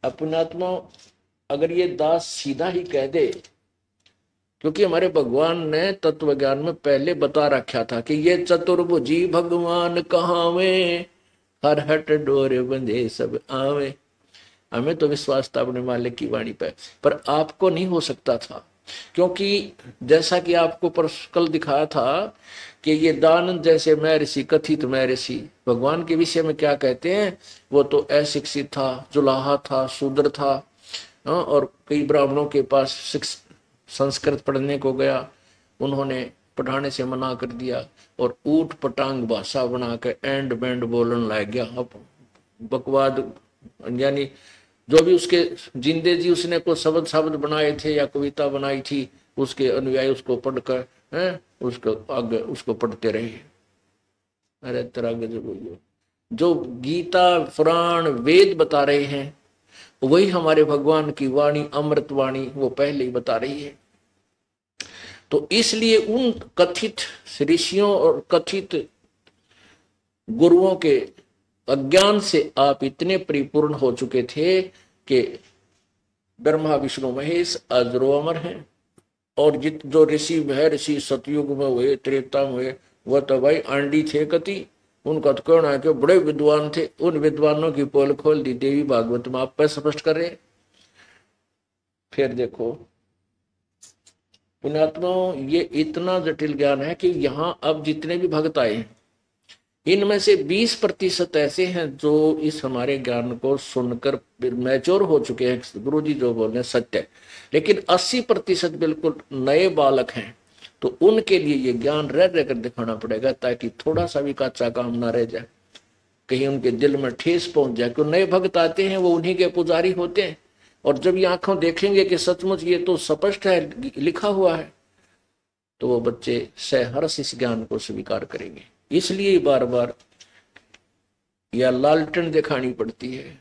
अपनात्मा अगर ये दास सीधा ही कह दे, क्योंकि हमारे भगवान ने तत्व ज्ञान में पहले बता रखा था कि ये चतुर्भुजी भगवान कहावे, हर हट डोरे बंधे सब आवे। हमें तो विश्वास था अपने मालिक की वाणी पर आपको नहीं हो सकता था, क्योंकि जैसा कि आपको कल दिखाया था कि ये दानंद जैसे महर्षि, कथित महर्षि भगवान के विषय में क्या कहते हैं, वो तो अशिक्षित था, जुलाहा था, शूद्र था, और कई ब्राह्मणों के पास संस्कृत पढ़ने को गया, उन्होंने पढ़ाने से मना कर दिया और ऊट पटांग भाषा बना के एंड बैंड बोलने लग गया। अब बकवाद, यानी जो भी उसके जिंदे जी उसने को शब्द बनाए थे या कविता बनाई थी, उसके अनुयायी उसको पढ़कर उसको आगे उसको पढ़ते रहे। अरे तरह गजब, जो गीता पुराण वेद बता रहे हैं वही हमारे भगवान की वाणी, अमृत वाणी, वो पहले ही बता रही है। तो इसलिए उन कथित ऋषियों और कथित गुरुओं के अज्ञान से आप इतने परिपूर्ण हो चुके थे कि ब्रह्मा, विष्णु, महेश अजरो अमर हैं। और जो ऋषि महर्षि सतयुग में हुए, त्रेता में हुए, वह तो भाई आंडी थे कति, उनका तो कहना है कि बड़े विद्वान थे। उन विद्वानों की पोल खोल दी देवी भागवत में, आप पर स्पष्ट कर रहे। फिर देखो पुण्यात्मा, ये इतना जटिल ज्ञान है कि यहाँ अब जितने भी भक्त आए हैं, इनमें से 20% ऐसे हैं जो इस हमारे ज्ञान को सुनकर मैच्योर हो चुके हैं, गुरु जी जो बोल रहे हैं सत्य है। लेकिन 80% बिल्कुल नए बालक हैं, तो उनके लिए ये ज्ञान रह रहकर दिखाना पड़ेगा, ताकि थोड़ा सा भी कच्चा काम ना रह जाए, कहीं उनके दिल में ठेस पहुंच जाए। क्यों नए भक्त आते हैं, वो उन्हीं के पुजारी होते हैं, और जब ये आंखों देखेंगे कि सचमुच ये तो स्पष्ट है, लिखा हुआ है, तो वो बच्चे सहर्ष इस ज्ञान को स्वीकार करेंगे। इसलिए बार बार यह लालटेन दिखानी पड़ती है।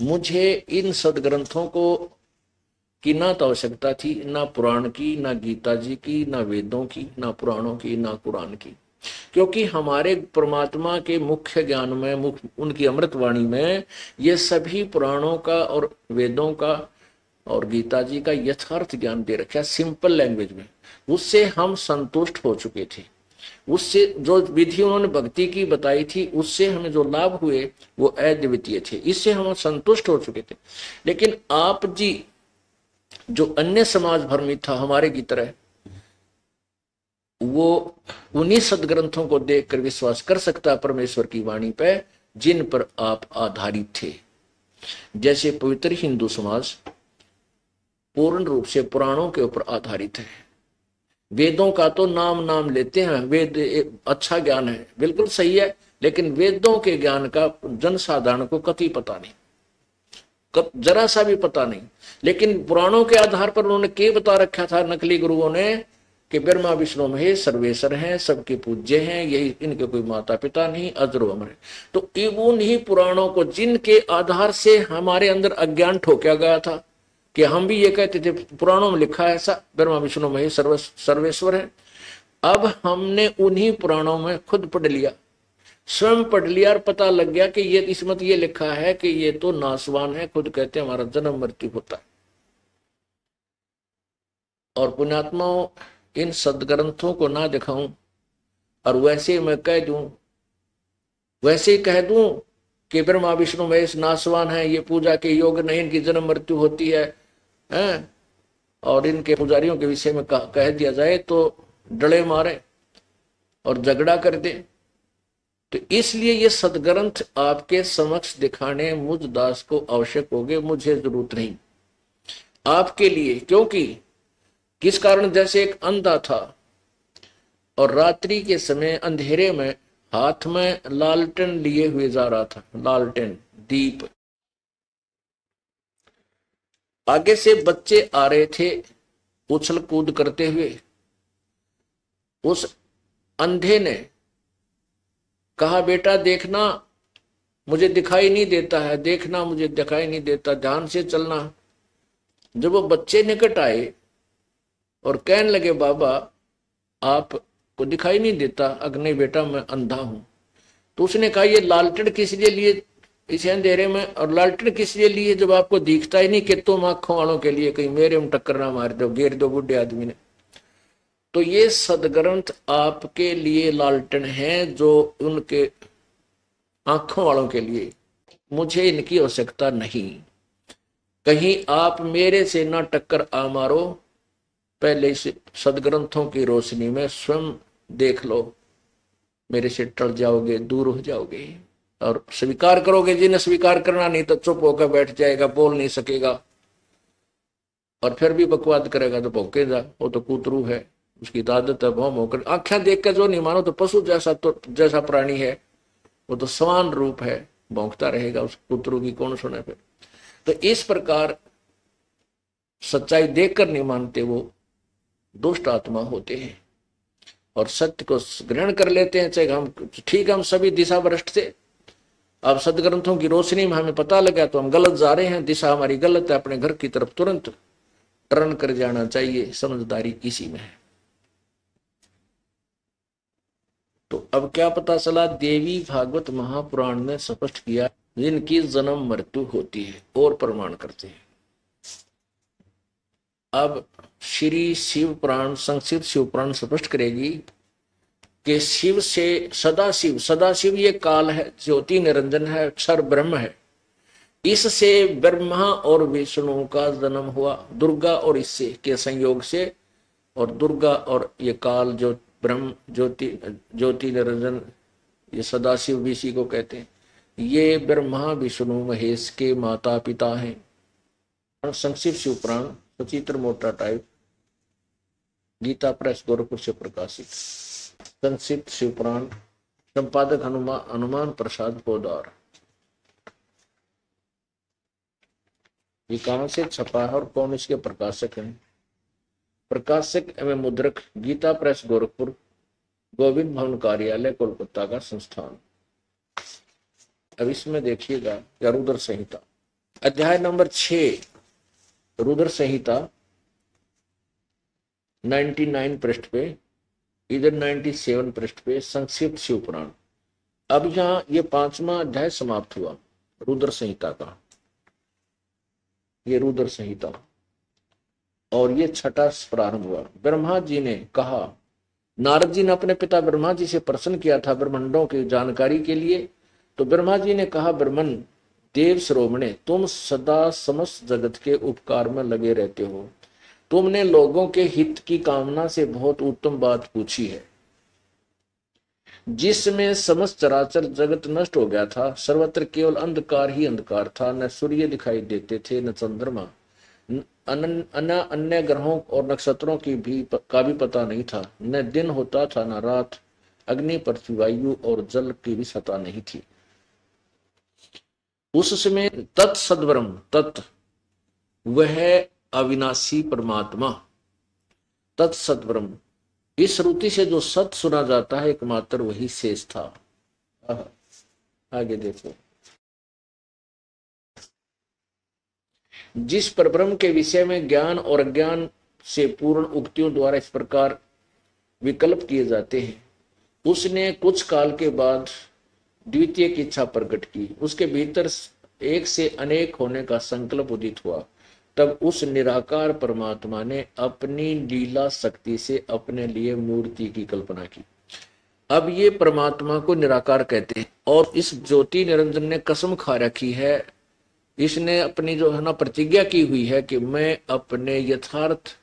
मुझे इन सदग्रंथों को की ना तो आवश्यकता थी, ना पुराण की, ना गीता जी की, ना वेदों की, ना पुराणों की, ना कुरान की, क्योंकि हमारे परमात्मा के मुख्य ज्ञान में, उनकी अमृतवाणी में ये सभी पुराणों का और वेदों का और गीता जी का यथार्थ ज्ञान दे रखा है सिंपल लैंग्वेज में। उससे हम संतुष्ट हो चुके थे। उससे जो विधि उन्होंने भक्ति की बताई थी, उससे हमें जो लाभ हुए वो अद्वितीय थे, इससे हम संतुष्ट हो चुके थे। लेकिन आप जी जो अन्य समाज भ्रमित था हमारे की तरह, वो उन्हीं सदग्रंथों को देखकर विश्वास कर सकता है परमेश्वर की वाणी पे, जिन पर आप आधारित थे। जैसे पवित्र हिंदू समाज पूर्ण रूप से पुराणों के ऊपर आधारित है। वेदों का तो नाम लेते हैं, वेद अच्छा ज्ञान है, बिल्कुल सही है, लेकिन वेदों के ज्ञान का जनसाधारण को कतई पता नहीं, जरा सा भी पता नहीं। लेकिन पुराणों के आधार पर उन्होंने क्या बता रखा था नकली गुरुओं ने कि ब्रह्मा विष्णु महेश सर्वेश्वर हैं, सबके पूज्य हैं, यही इनके कोई माता पिता नहीं, अजर अमर है। तो उन्हीं पुराणों को जिनके आधार से हमारे अंदर अज्ञान ठोका गया था कि हम भी ये कहते थे, पुराणों में लिखा है ऐसा ब्रह्मा विष्णु महेश सर्वेश्वर है। अब हमने उन्हीं पुराणों में खुद पढ़ लिया, स्वयं पढ़ लिया और पता लग गया कि ये इसमें ये लिखा है कि ये तो नासवान है, खुद कहते हैं हमारा जन्म मृत्यु होता है। और पुण्यात्माओं, इन सदग्रंथों को ना दिखाऊं और वैसे मैं कह दूं, वैसे ही कह दूं कि ब्रह्मा विष्णु महेश नासवान है, ये पूजा के योग नहीं, इनकी जन्म मृत्यु होती है, हैं? और इनके पुजारियों के विषय में कह दिया जाए तो डले मारे और झगड़ा कर दे। तो इसलिए ये सदग्रंथ आपके समक्ष दिखाने मुझ दास को आवश्यक होगे, मुझे जरूरत नहीं आपके लिए। क्योंकि किस कारण, जैसे एक अंधा था और रात्रि के समय अंधेरे में हाथ में लालटेन लिए हुए जा रहा था, लालटेन दीप, आगे से बच्चे आ रहे थे उछल कूद करते हुए। उस अंधे ने कहा, बेटा देखना मुझे दिखाई नहीं देता है, देखना मुझे दिखाई नहीं देता, ध्यान से चलना। जब वो बच्चे निकट आए और कहने लगे, बाबा आपको दिखाई नहीं देता? अग्नि बेटा मैं अंधा हूं। तो उसने कहा, ये लालटेन किस लिए लिए इस अंधेरे में, और लालटेन किस लिए लिए जब आपको दिखता ही नहीं कि तुम आंखों वालों के लिए कहीं मेरे में टक्कर ना मार दो, घेर दो बुढ़े आदमी ने। तो ये सदग्रंथ आपके लिए लालटेन है, जो उनके आंखों वालों के लिए। मुझे इनकी आवश्यकता नहीं, कहीं आप मेरे से ना टक्कर आ मारो, पहले इस सदग्रंथों की रोशनी में स्वयं देख लो, मेरे से टल जाओगे, दूर हो जाओगे और स्वीकार करोगे। जिन्हें स्वीकार करना नहीं तो चुप होकर बैठ जाएगा, बोल नहीं सकेगा, और फिर भी बकवाद करेगा तो भौंकेगा, वो तो कूतरू है, उसकी आदत है भौम होकर। आंखें देख कर जो नहीं मानो तो पशु जैसा, तो जैसा प्राणी है वो तो समान रूप है, भौंकता रहेगा, उस कूतरू की कौन सुने फिर। तो इस प्रकार सच्चाई देखकर नहीं मानते वो दुष्ट आत्मा होते हैं, और सत्य को ग्रहण कर लेते हैं। चाहे हम ठीक, हम सभी दिशा भ्रष्ट थे, अब सदग्रंथों की रोशनी में हमें पता लगा तो हम गलत जा रहे हैं, दिशा हमारी गलत है, अपने घर की तरफ तुरंत टर्न कर जाना चाहिए, समझदारी इसी में है। तो अब क्या पता चला, देवी भागवत महापुराण ने स्पष्ट किया जिनकी जन्म मृत्यु होती है, और प्रमाण करते हैं। अब श्री शिव पुराण, संक्षिप्त शिव पुराण स्पष्ट करेगी कि शिव से सदाशिव, सदाशिव ये काल है, ज्योति निरंजन है, अक्षर ब्रह्म है, इससे ब्रह्मा और विष्णु का जन्म हुआ, दुर्गा और इससे के संयोग से। और दुर्गा और ये काल जो ब्रह्म ज्योति निरंजन, ये सदाशिव भी इसी को कहते हैं, ये ब्रह्मा विष्णु महेश के माता पिता हैं। संक्षिप्त शिव पुराण, सचित्र मोटा टाइप, गीता प्रेस गोरखपुर से प्रकाशित। संक्षिप्त शिव पुराण, संपादक हनुमान प्रसाद पोदार। ये कहां से छपा है और कौन इसके प्रकाशक हैं? प्रकाशक एवं मुद्रक गीता प्रेस गोरखपुर, गोविंद भवन कार्यालय कोलकाता का संस्थान। अब इसमें देखिएगा रुद्र संहिता, अध्याय नंबर 6, रुद्र संहिता 99 पृष्ठ पे, इधर 97 पृष्ठ पे संक्षिप्त शिव पुराण। अब यहाँ ये 5वां अध्याय समाप्त हुआ रुद्र संहिता का, ये रुद्र संहिता, और ये 6वां प्रारंभ हुआ। ब्रह्मा जी ने कहा, नारद जी ने अपने पिता ब्रह्मा जी से प्रश्न किया था ब्रह्मांडों की जानकारी के लिए। तो ब्रह्मा जी ने कहा, ब्रह्मन देव श्रोमणे, तुम सदा समस्त जगत के उपकार में लगे रहते हो, तुमने लोगों के हित की कामना से बहुत उत्तम बात पूछी है। जिसमें समस्त चराचर जगत नष्ट हो गया था, सर्वत्र केवल अंधकार ही अंधकार था, न सूर्य दिखाई देते थे न चंद्रमा, अन्य ग्रहों और नक्षत्रों की भी का भी पता नहीं था, न दिन होता था न रात, अग्नि पृथ्वी वायु और जल की भी सत्ता नहीं थी। उस समय तत्सद्ब्रह्म, तत् वह अविनाशी परमात्मा, तत्सद्ब्रह्म, इस श्रुति से जो सत सुना जाता है एकमात्र वही शेष था। आगे देखो, जिस परब्रह्म के विषय में ज्ञान और अज्ञान से पूर्ण उक्तियों द्वारा इस प्रकार विकल्प किए जाते हैं, उसने कुछ काल के बाद द्वितीय की इच्छा प्रकट की। उसके भीतर एक से अनेक होने का संकल्प उदित हुआ। तब उस निराकार परमात्मा ने अपनी लीला शक्ति से अपने लिए मूर्ति की कल्पना की। अब ये परमात्मा को निराकार कहते हैं, और इस ज्योति निरंजन ने कसम खा रखी है, इसने अपनी जो है ना प्रतिज्ञा की हुई है कि मैं अपने यथार्थ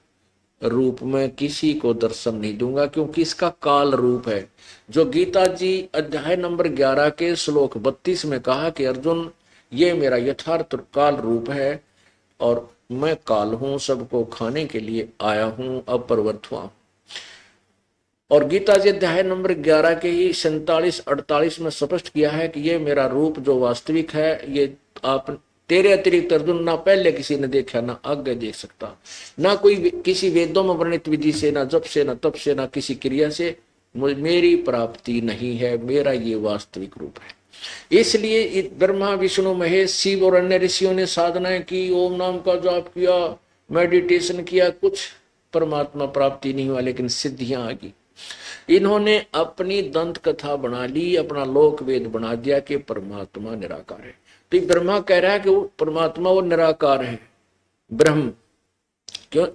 रूप में किसी को दर्शन नहीं दूंगा, क्योंकि इसका काल रूप है। जो गीता जी अध्याय नंबर 11 के श्लोक 32 में कहा कि अर्जुन, ये मेरा यथार्थ काल रूप है और मैं काल हूं, सबको खाने के लिए आया हूं, अपरिवर्त हुआ। और गीता जी अध्याय नंबर 11 के ही 47-48 में स्पष्ट किया है कि ये मेरा रूप जो वास्तविक है, ये आप तेरे अतिरिक्त अर्जुन ना पहले किसी ने देखा, ना आगे देख सकता, ना कोई किसी वेदों में वर्णित विधि से, ना जप से, ना तप से, ना किसी क्रिया से मेरी प्राप्ति नहीं है। मेरा ये वास्तविक रूप है। इसलिए ब्रह्मा विष्णु महेश शिव और अन्य ऋषियों ने साधनाएं की, ओम नाम का जाप किया, मेडिटेशन किया, कुछ परमात्मा प्राप्ति नहीं हुआ, लेकिन सिद्धियां आ गई। इन्होंने अपनी दंत कथा बना ली, अपना लोक वेद बना दिया कि परमात्मा निराकार है। तो ब्रह्मा कह रहा है कि वो परमात्मा वो निराकार है, ब्रह्म, क्यों?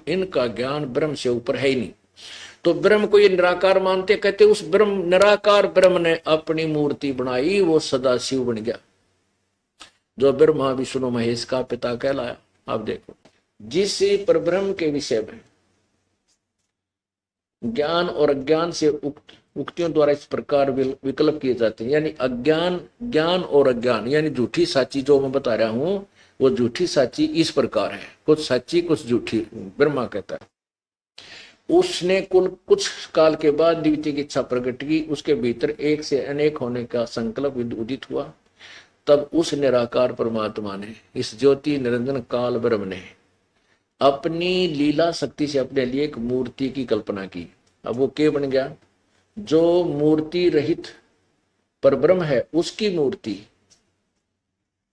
इनका ज्ञान ब्रह्म से ऊपर है ही नहीं। तो ब्रह्म को ये निराकार मानते, कहते उस ब्रह्म, निराकार ब्रह्म ने अपनी मूर्ति बनाई, वो सदा शिव बन गया, जो ब्रह्मा विष्णु महेश का पिता कहलाया। आप देखो, जिस परब्रह्म के विषय में ज्ञान और अज्ञान से उक्तियों द्वारा इस प्रकार विकल्प किए जाते हैं, यानी अज्ञान, ज्ञान और अज्ञान, यानी झूठी साची जो मैं बता रहा हूं, वो झूठी साची इस प्रकार है, कुछ सच्ची कुछ झूठी, ब्रह्मा कहता है। उसने कुल कुछ काल के बाद द्वितीय की इच्छा प्रकट की, उसके भीतर एक से अनेक होने का संकल्प उदित हुआ। तब उस निराकार परमात्मा ने, इस ज्योति निरंजन काल ब्रह्म ने अपनी लीला शक्ति से अपने लिए एक मूर्ति की कल्पना की। अब वो क्या बन गया? जो मूर्ति रहित परब्रह्म है उसकी मूर्ति,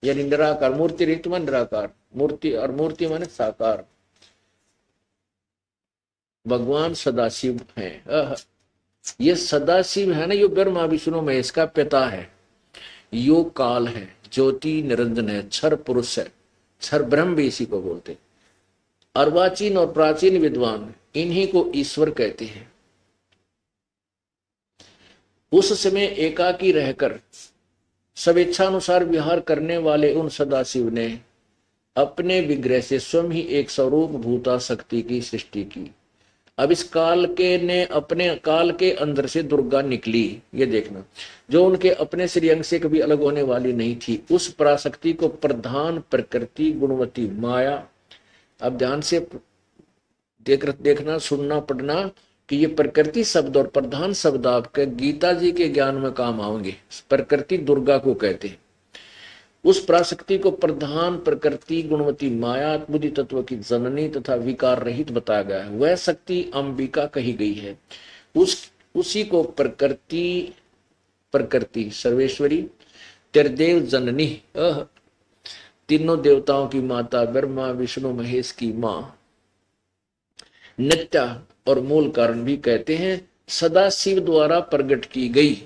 यानी निराकार। मूर्ति रहित मान निराकार, मूर्ति और मूर्ति माने साकार। भगवान सदाशिव है। ये सदाशिव है ना, यो ब्रह्मा विष्णु महेश का पिता है, यो काल है, ज्योति निरंजन है, क्षर पुरुष है, क्षर ब्रह्म भी इसी को बोलते। अर्वाचीन और प्राचीन विद्वान इन्हीं को ईश्वर कहते हैं। उस समय एकाकी रहकर स्वेच्छानुसार विहार करने वाले उन सदाशिव ने अपने विग्रह से स्वयं ही एक स्वरूप भूता शक्ति की सृष्टि की। अब इस काल के ने अपने काल के अंदर से दुर्गा निकली, ये देखना, जो उनके अपने श्रीअंग से कभी अलग होने वाली नहीं थी। उस पराशक्ति को प्रधान प्रकृति गुणवती माया, अब ध्यान से देखना, सुनना, पढ़ना कि ये प्रकृति शब्द और प्रधान शब्द आपके गीता जी के ज्ञान में काम आएंगे। प्रकृति दुर्गा को कहते हैं। उस पराशक्ति को प्रधान प्रकृति गुणवती माया बुद्धि तत्व की जननी तथा विकार रहित बताया गया है। वह शक्ति अंबिका कही गई है। उसी को प्रकृति सर्वेश्वरी, त्रिदेव जननी, तीनों देवताओं की माता, ब्रह्मा विष्णु महेश की मां, नित्या और मूल कारण भी कहते हैं। सदाशिव द्वारा प्रकट की गई,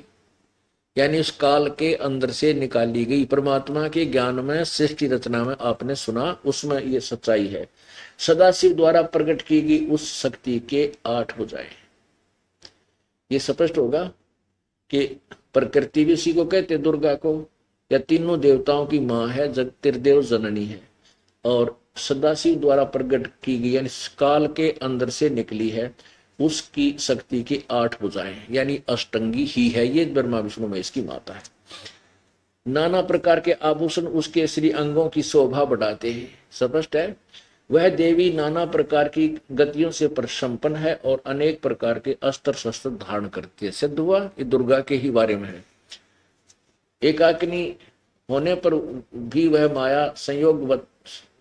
यानी उस काल के अंदर से निकाली गई। परमात्मा के ज्ञान में, सृष्टि रचना में आपने सुना, उसमें ये सच्चाई है। सदाशिव द्वारा प्रकट की गई उस शक्ति के 8 भुजाएं। ये स्पष्ट होगा कि प्रकृति भी उसी को कहते, दुर्गा को, या तीनों देवताओं की मां है, त्रिदेव जननी है। और सदाशिव द्वारा प्रकट की गई, यानी काल के अंदर से निकली है, उसकी शक्ति की 8 भुजाएं, यानी अष्टंगी ही है। ये ब्रह्मा विष्णु महेश की माता है। नाना प्रकार के आभूषण उसके श्री अंगों की शोभा बढ़ाते हैं। स्पष्ट है, वह देवी नाना प्रकार की गतियों से प्रसंपन्न है और अनेक प्रकार के अस्त्र शस्त्र धारण करती है। सिद्ध हुआ ये दुर्गा के ही बारे में है। एकाकिनी होने पर भी वह माया संयोग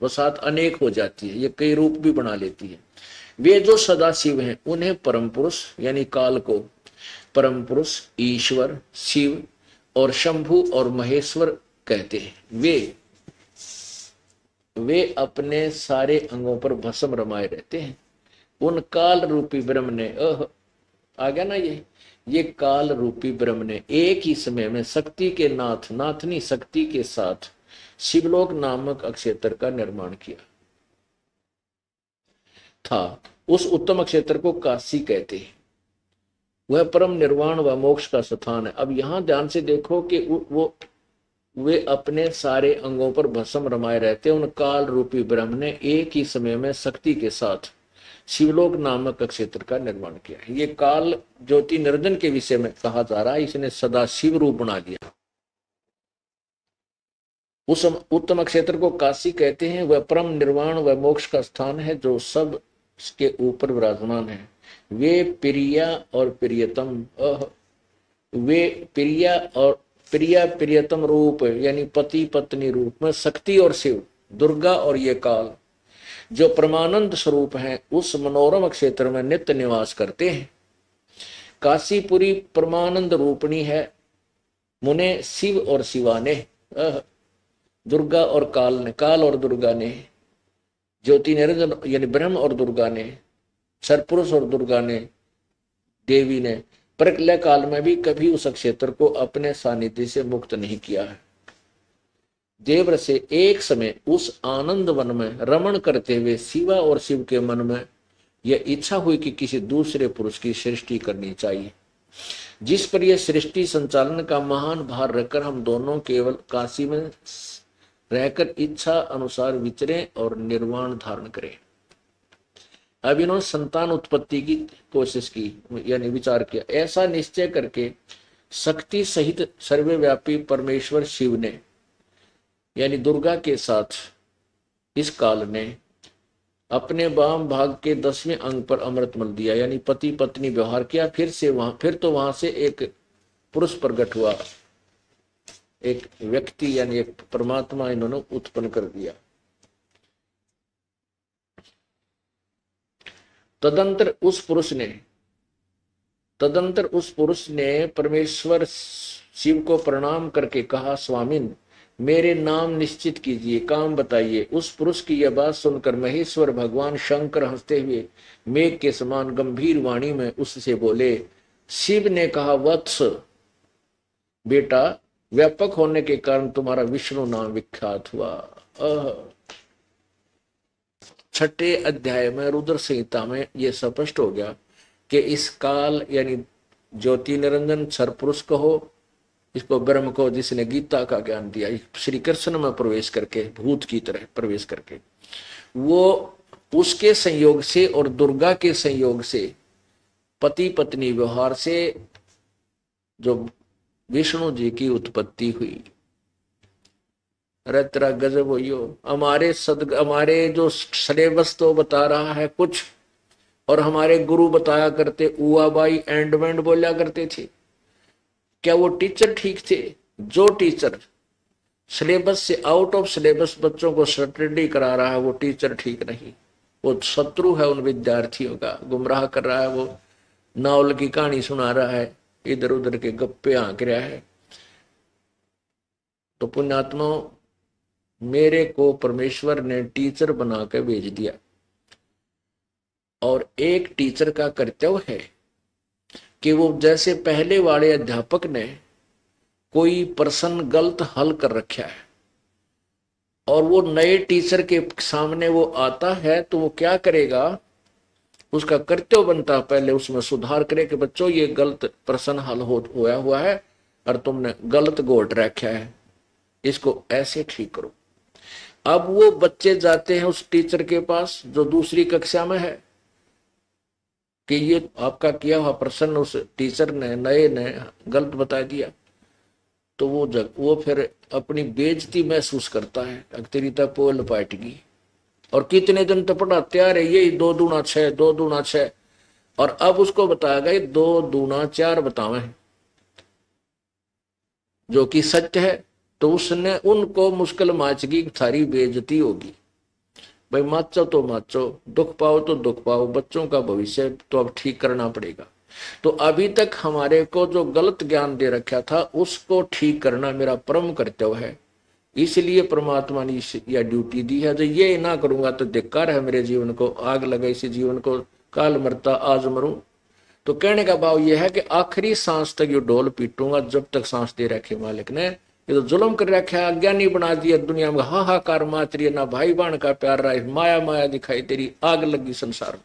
वसात अनेक हो जाती है, ये कई रूप भी बना लेती है। वे जो सदा शिव हैं उन्हें परम पुरुष यानी काल को परम पुरुष, ईश्वर, शिव और शंभु और महेश्वर कहते हैं। वे अपने सारे अंगों पर भस्म रमाए रहते हैं। उन काल रूपी ब्रह्म ने आ गया ना, ये काल रूपी ब्रह्म ने एक ही समय में शक्ति के नाथनी शक्ति के साथ शिवलोक नामक अक्षेत्र का निर्माण किया था। उस उत्तम क्षेत्र को काशी कहते हैं। वह परम निर्वाण व मोक्ष का स्थान है। अब यहां ध्यान से देखो कि वे अपने सारे अंगों पर भस्म रमाए रहते। उन काल रूपी ब्रह्म ने एक ही समय में शक्ति के साथ शिवलोक नामक क्षेत्र का निर्माण किया है। ये काल ज्योति निरंजन के विषय में कहा जा रहा है, इसने सदा शिव रूप बना दिया। उस उत्तम क्षेत्र को काशी कहते हैं। वह परम निर्वाण व मोक्ष का स्थान है जो सब के ऊपर विराजमान है। वे प्रिया और प्रियतम वे प्रिया और प्रियतम रूप यानी पति पत्नी रूप में शक्ति और शिव, दुर्गा और ये काल जो परमानंद स्वरूप हैं उस मनोरम क्षेत्र में नित्य निवास करते हैं। काशीपुरी परमानंद रूपणी है। मुने शिव और शिवा ने दुर्गा और काल और दुर्गा ने, ज्योति निरंजन यानी ब्रह्म और दुर्गा ने, सरपुरुष और दुर्गा ने, देवी ने प्रलय काल में भी कभी उस क्षेत्र को अपने सानिध्य से मुक्त नहीं किया है। देव से एक समय उस आनंद वन में रमण करते हुए शिवा और शिव के मन में यह इच्छा हुई कि किसी दूसरे पुरुष की सृष्टि करनी चाहिए, जिस पर यह सृष्टि संचालन का महान भार रखकर हम दोनों केवल काशी में रहकर इच्छा अनुसार विचरें और निर्वाण धारण करें। अब इन्होंने संतान उत्पत्ति की कोशिश की यानी विचार किया। ऐसा निश्चय करके शक्ति सहित सर्वव्यापी परमेश्वर शिव ने यानी दुर्गा के साथ इस काल ने अपने वाम भाग के 10वें अंग पर अमृत मल दिया यानी पति पत्नी व्यवहार किया। फिर तो वहां से एक पुरुष प्रकट हुआ, एक व्यक्ति यानी एक परमात्मा इन्होंने उत्पन्न कर दिया। तदंतर उस पुरुष ने परमेश्वर शिव को प्रणाम करके कहा, स्वामिन मेरे नाम निश्चित कीजिए, काम बताइए। उस पुरुष की यह बात सुनकर महेश्वर भगवान शंकर हंसते हुए मेघ के समान गंभीर वाणी में उससे बोले। शिव ने कहा, वत्स बेटा, व्यापक होने के कारण तुम्हारा विष्णु नाम विख्यात हुआ। 6ठे अध्याय में रुद्र संहिता में यह स्पष्ट हो गया कि इस काल यानी ज्योति निरंजन सरपुरुष कहो, इसको ब्रह्म को, जिसने गीता का ज्ञान दिया, श्री कृष्ण में प्रवेश करके भूत की तरह प्रवेश करके, वो उसके संयोग से और दुर्गा के संयोग से पति पत्नी व्यवहार से जो विष्णु जी की उत्पत्ति हुई। अरे तेरा गजब हुई हो। हमारे जो सिलेबस तो बता रहा है कुछ, और हमारे गुरु बताया करते उआ बाई एंड वेंड बोला करते थे। क्या वो टीचर ठीक थे? जो टीचर सिलेबस से आउट ऑफ सिलेबस बच्चों को स्टडी करा रहा है वो टीचर ठीक नहीं, वो शत्रु है उन विद्यार्थियों का, गुमराह कर रहा है, वो नावल की कहानी सुना रहा है, इधर उधर के गप्पे आंक रहा है। तो पुण्यात्मा, मेरे को परमेश्वर ने टीचर बनाकर भेज दिया, और एक टीचर का कर्तव्य है कि वो जैसे पहले वाले अध्यापक ने कोई प्रश्न गलत हल कर रखा है और वो नए टीचर के सामने वो आता है, तो वो क्या करेगा, उसका कर्तव्य बनता पहले उसमें सुधार करे कि बच्चों ये गलत प्रश्न हल होया हुआ है और तुमने गलत गोट रखा है, इसको ऐसे ठीक करो। अब वो बच्चे जाते हैं उस टीचर के पास जो दूसरी कक्षा में है कि ये आपका किया हुआ प्रश्न उस टीचर ने नए ने गलत बता दिया, तो वो फिर अपनी बेइज्जती महसूस करता है, तेरी तो पोल पाटेगी। और कितने दिन तो पढ़ाते आ रहे, ये 2 दूना 6, 2 दूना 6, और अब उसको बताया गया 2 दूना 4 बतावे, जो कि सत्य है। तो उसने उनको मुश्किल माचगी, थारी बेइज्जती होगी। भाई माचो तो माचो, दुख पाओ तो दुख पाओ, बच्चों का भविष्य तो अब ठीक करना पड़ेगा। तो अभी तक हमारे को जो गलत ज्ञान दे रखा था उसको ठीक करना मेरा परम कर्तव्य है। इसलिए परमात्मा ने यह ड्यूटी दी है। जो ये ना करूंगा तो धिक्कार है मेरे जीवन को, आग लगे इस जीवन को, काल मरता आज मरूं। तो कहने का भाव यह है कि आखिरी सांस तक ये ढोल पीटूंगा जब तक सांस दे रखे मालिक ने। ये तो जुल्म कर रखा है, अज्ञानी बना दिया दुनिया में, हाहाकार माच रही है, ना भाई बहन का प्यार रहा, माया माया दिखाई तेरी, आग लगी संसार में।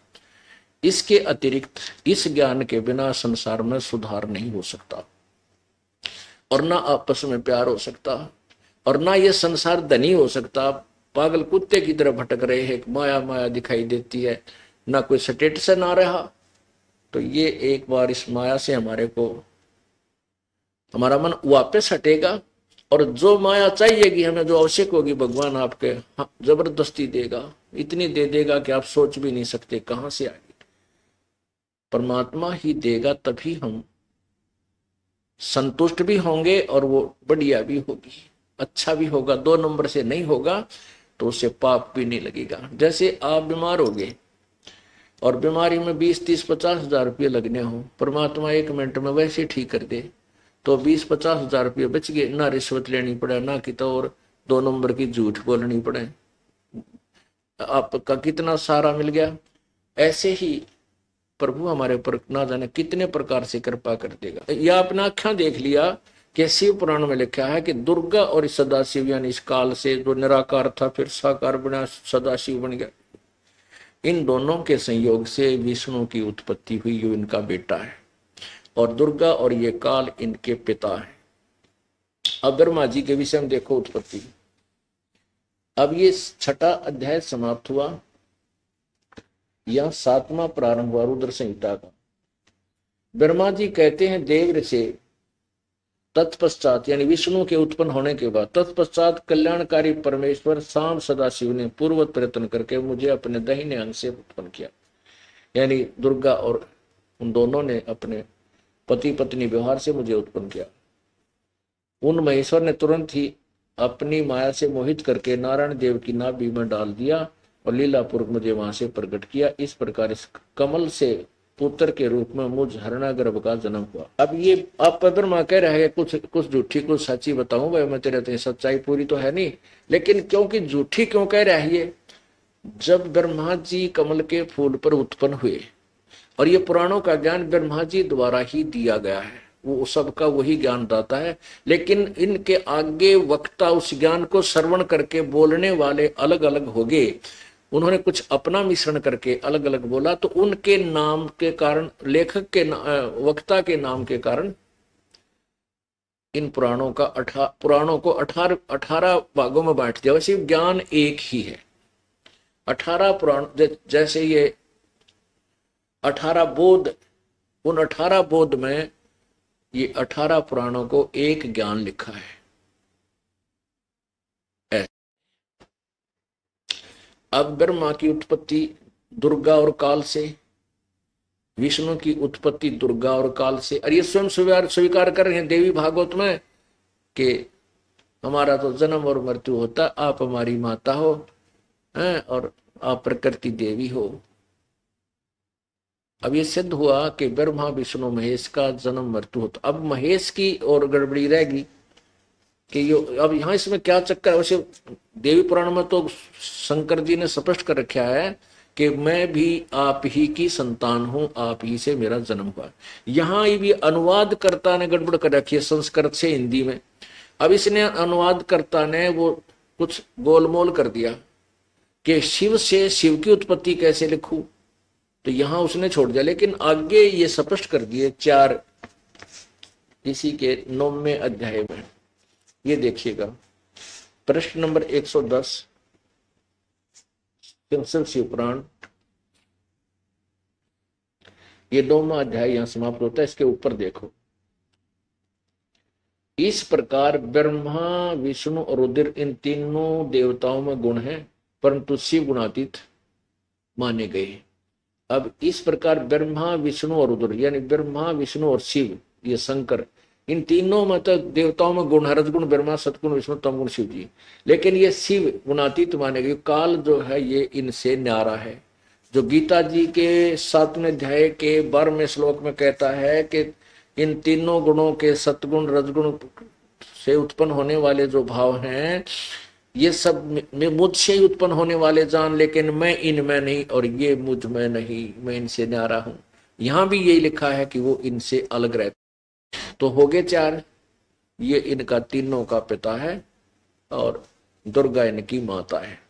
इसके अतिरिक्त इस ज्ञान के बिना संसार में सुधार नहीं हो सकता, और ना आपस में प्यार हो सकता, और ना ये संसार धनी हो सकता। पागल कुत्ते की तरह भटक रहे हैं, माया माया दिखाई देती है, ना कोई स्टेटस ना रहा। तो ये एक बार इस माया से हमारे को, हमारा मन वापस हटेगा, और जो माया चाहिएगी हमें, जो आवश्यक होगी, भगवान आपके जबरदस्ती देगा, इतनी दे देगा कि आप सोच भी नहीं सकते कहां से आएगी। परमात्मा ही देगा, तभी हम संतुष्ट भी होंगे, और वो बढ़िया भी होगी, अच्छा भी होगा। 2 नंबर से नहीं होगा तो उससे पाप भी नहीं लगेगा। जैसे आप बीमार हो गए और बीमारी में 20, 30, 50 हजार रुपये लगने हो, परमात्मा 1 मिनट में वैसे ठीक कर दे, तो 20, 50 हजार रुपये बच गए, ना रिश्वत लेनी पड़े, ना कि तो और 2 नंबर की झूठ बोलनी पड़े, आपका कितना सारा मिल गया। ऐसे ही प्रभु हमारे ऊपर ना जाने कितने प्रकार से कृपा कर देगा। यह अपना आँखें देख लिया कि शिव पुराण में लिखा है कि दुर्गा और सदाशिव, यानी इस काल से जो निराकार था फिर साकार बना, सदाशिव बन गया, इन दोनों के संयोग से विष्णु की उत्पत्ति हुई, जो इनका बेटा है, और दुर्गा और ये काल इनके पिता है। अब ब्रह्मा जी के विषय में देखो उत्पत्ति। अब ये 6ठा अध्याय समाप्त हुआ, यह 7वां प्रारंभ हुआ रुद्र संहिता का। ब्रह्मा जी कहते हैं देव से तत्पश्चात, यानी विष्णु के उत्पन्न होने के बाद, तत्पश्चात कल्याणकारी परमेश्वर शाम सदाशिव ने पूर्वत प्रयत्न करके मुझे अपने दाहिने अंग से उत्पन्न किया। यानी दुर्गा और उन दोनों ने अपने पति पत्नी व्यवहार से मुझे उत्पन्न किया। उन महेश्वर ने तुरंत ही अपनी माया से मोहित करके नारायण देव की नाभि में डाल दिया और लीलापूर्वक मुझे वहां से प्रकट किया। इस प्रकार इस कमल से पुत्र के रूप में मुझ हरणागर्भ का जन्म हुआ। अब ये आप ब्रह्मा कह रहे हैं कुछ झूठी कुछ सच्ची बताऊं भाई, मैं तेरे तो सच्चाई पूरी तो है नहीं, लेकिन क्योंकि झूठी क्यों कह रहा है ये, जब ब्रह्मा जी कमल के फूल पर उत्पन्न हुए, और ये पुराणों का ज्ञान ब्रह्मा जी द्वारा ही दिया गया है, वो सबका वही ज्ञान दाता है, लेकिन इनके आगे वक्ता उस ज्ञान को श्रवण करके बोलने वाले अलग अलग हो गए, उन्होंने कुछ अपना मिश्रण करके अलग अलग बोला, तो उनके नाम के कारण, लेखक के वक्ता के नाम के कारण इन पुराणों को 18 भागों में बांट दिया। वैसे ज्ञान एक ही है, 18 पुराण, जैसे ये 18 बोध, उन 18 बोध में ये 18 पुराणों को एक ज्ञान लिखा है। अब ब्रह्मा की उत्पत्ति दुर्गा और काल से, विष्णु की उत्पत्ति दुर्गा और काल से, और ये स्वयं स्वीकार कर रहे हैं देवी भागवत में कि हमारा तो जन्म और मृत्यु होता, आप हमारी माता हो और आप प्रकृति देवी हो। अब ये सिद्ध हुआ कि ब्रह्मा विष्णु महेश का जन्म मृत्यु होता। अब महेश की और गड़बड़ी रहेगी कि यो, अब यहाँ इसमें क्या चक्कर है। वैसे देवी पुराण में तो शंकर जी ने स्पष्ट कर रखा है कि मैं भी आप ही की संतान हूं, आप ही से मेरा जन्म हुआ। यहाँ भी अनुवादकर्ता ने गड़बड़ कर रखी है संस्कृत से हिंदी में। अब इसने अनुवादकर्ता ने वो कुछ गोलमोल कर दिया कि शिव से शिव की उत्पत्ति कैसे लिखूं, तो यहां उसने छोड़ दिया, लेकिन आगे ये स्पष्ट कर दिए 4 इसी के 9वें अध्याय में। ये देखिएगा प्रश्न नंबर 110 शिव पुराण, ये 9वां अध्याय यहां समाप्त होता है। इसके ऊपर देखो, इस प्रकार ब्रह्मा विष्णु और रुद्र इन तीनों देवताओं में गुण हैं, परंतु शिव गुणातीत माने गए। अब इस प्रकार ब्रह्मा विष्णु और रुद्र, यानी ब्रह्मा विष्णु और शिव, ये शंकर, इन तीनों में तो देवताओं में गुण है, रजगुण ब्रह्मा, सतगुण विष्णु, तमगुण शिव जी। लेकिन ये शिव गुणातीत मानेगी, काल जो है ये इनसे न्यारा है। जो गीता जी के 7वें अध्याय के 12वें श्लोक में कहता है कि इन तीनों गुणों के, सतगुण रजगुण से उत्पन्न होने वाले जो भाव हैं, ये सब मुझसे ही उत्पन्न होने वाले जान, लेकिन मैं इनमें नहीं और ये मुझ में नहीं, मैं इनसे न्यारा हूं। यहां भी यही लिखा है कि वो इनसे अलग रहते। तो हो गए 4। ये इनका तीनों का पिता है और दुर्गा इनकी माता है।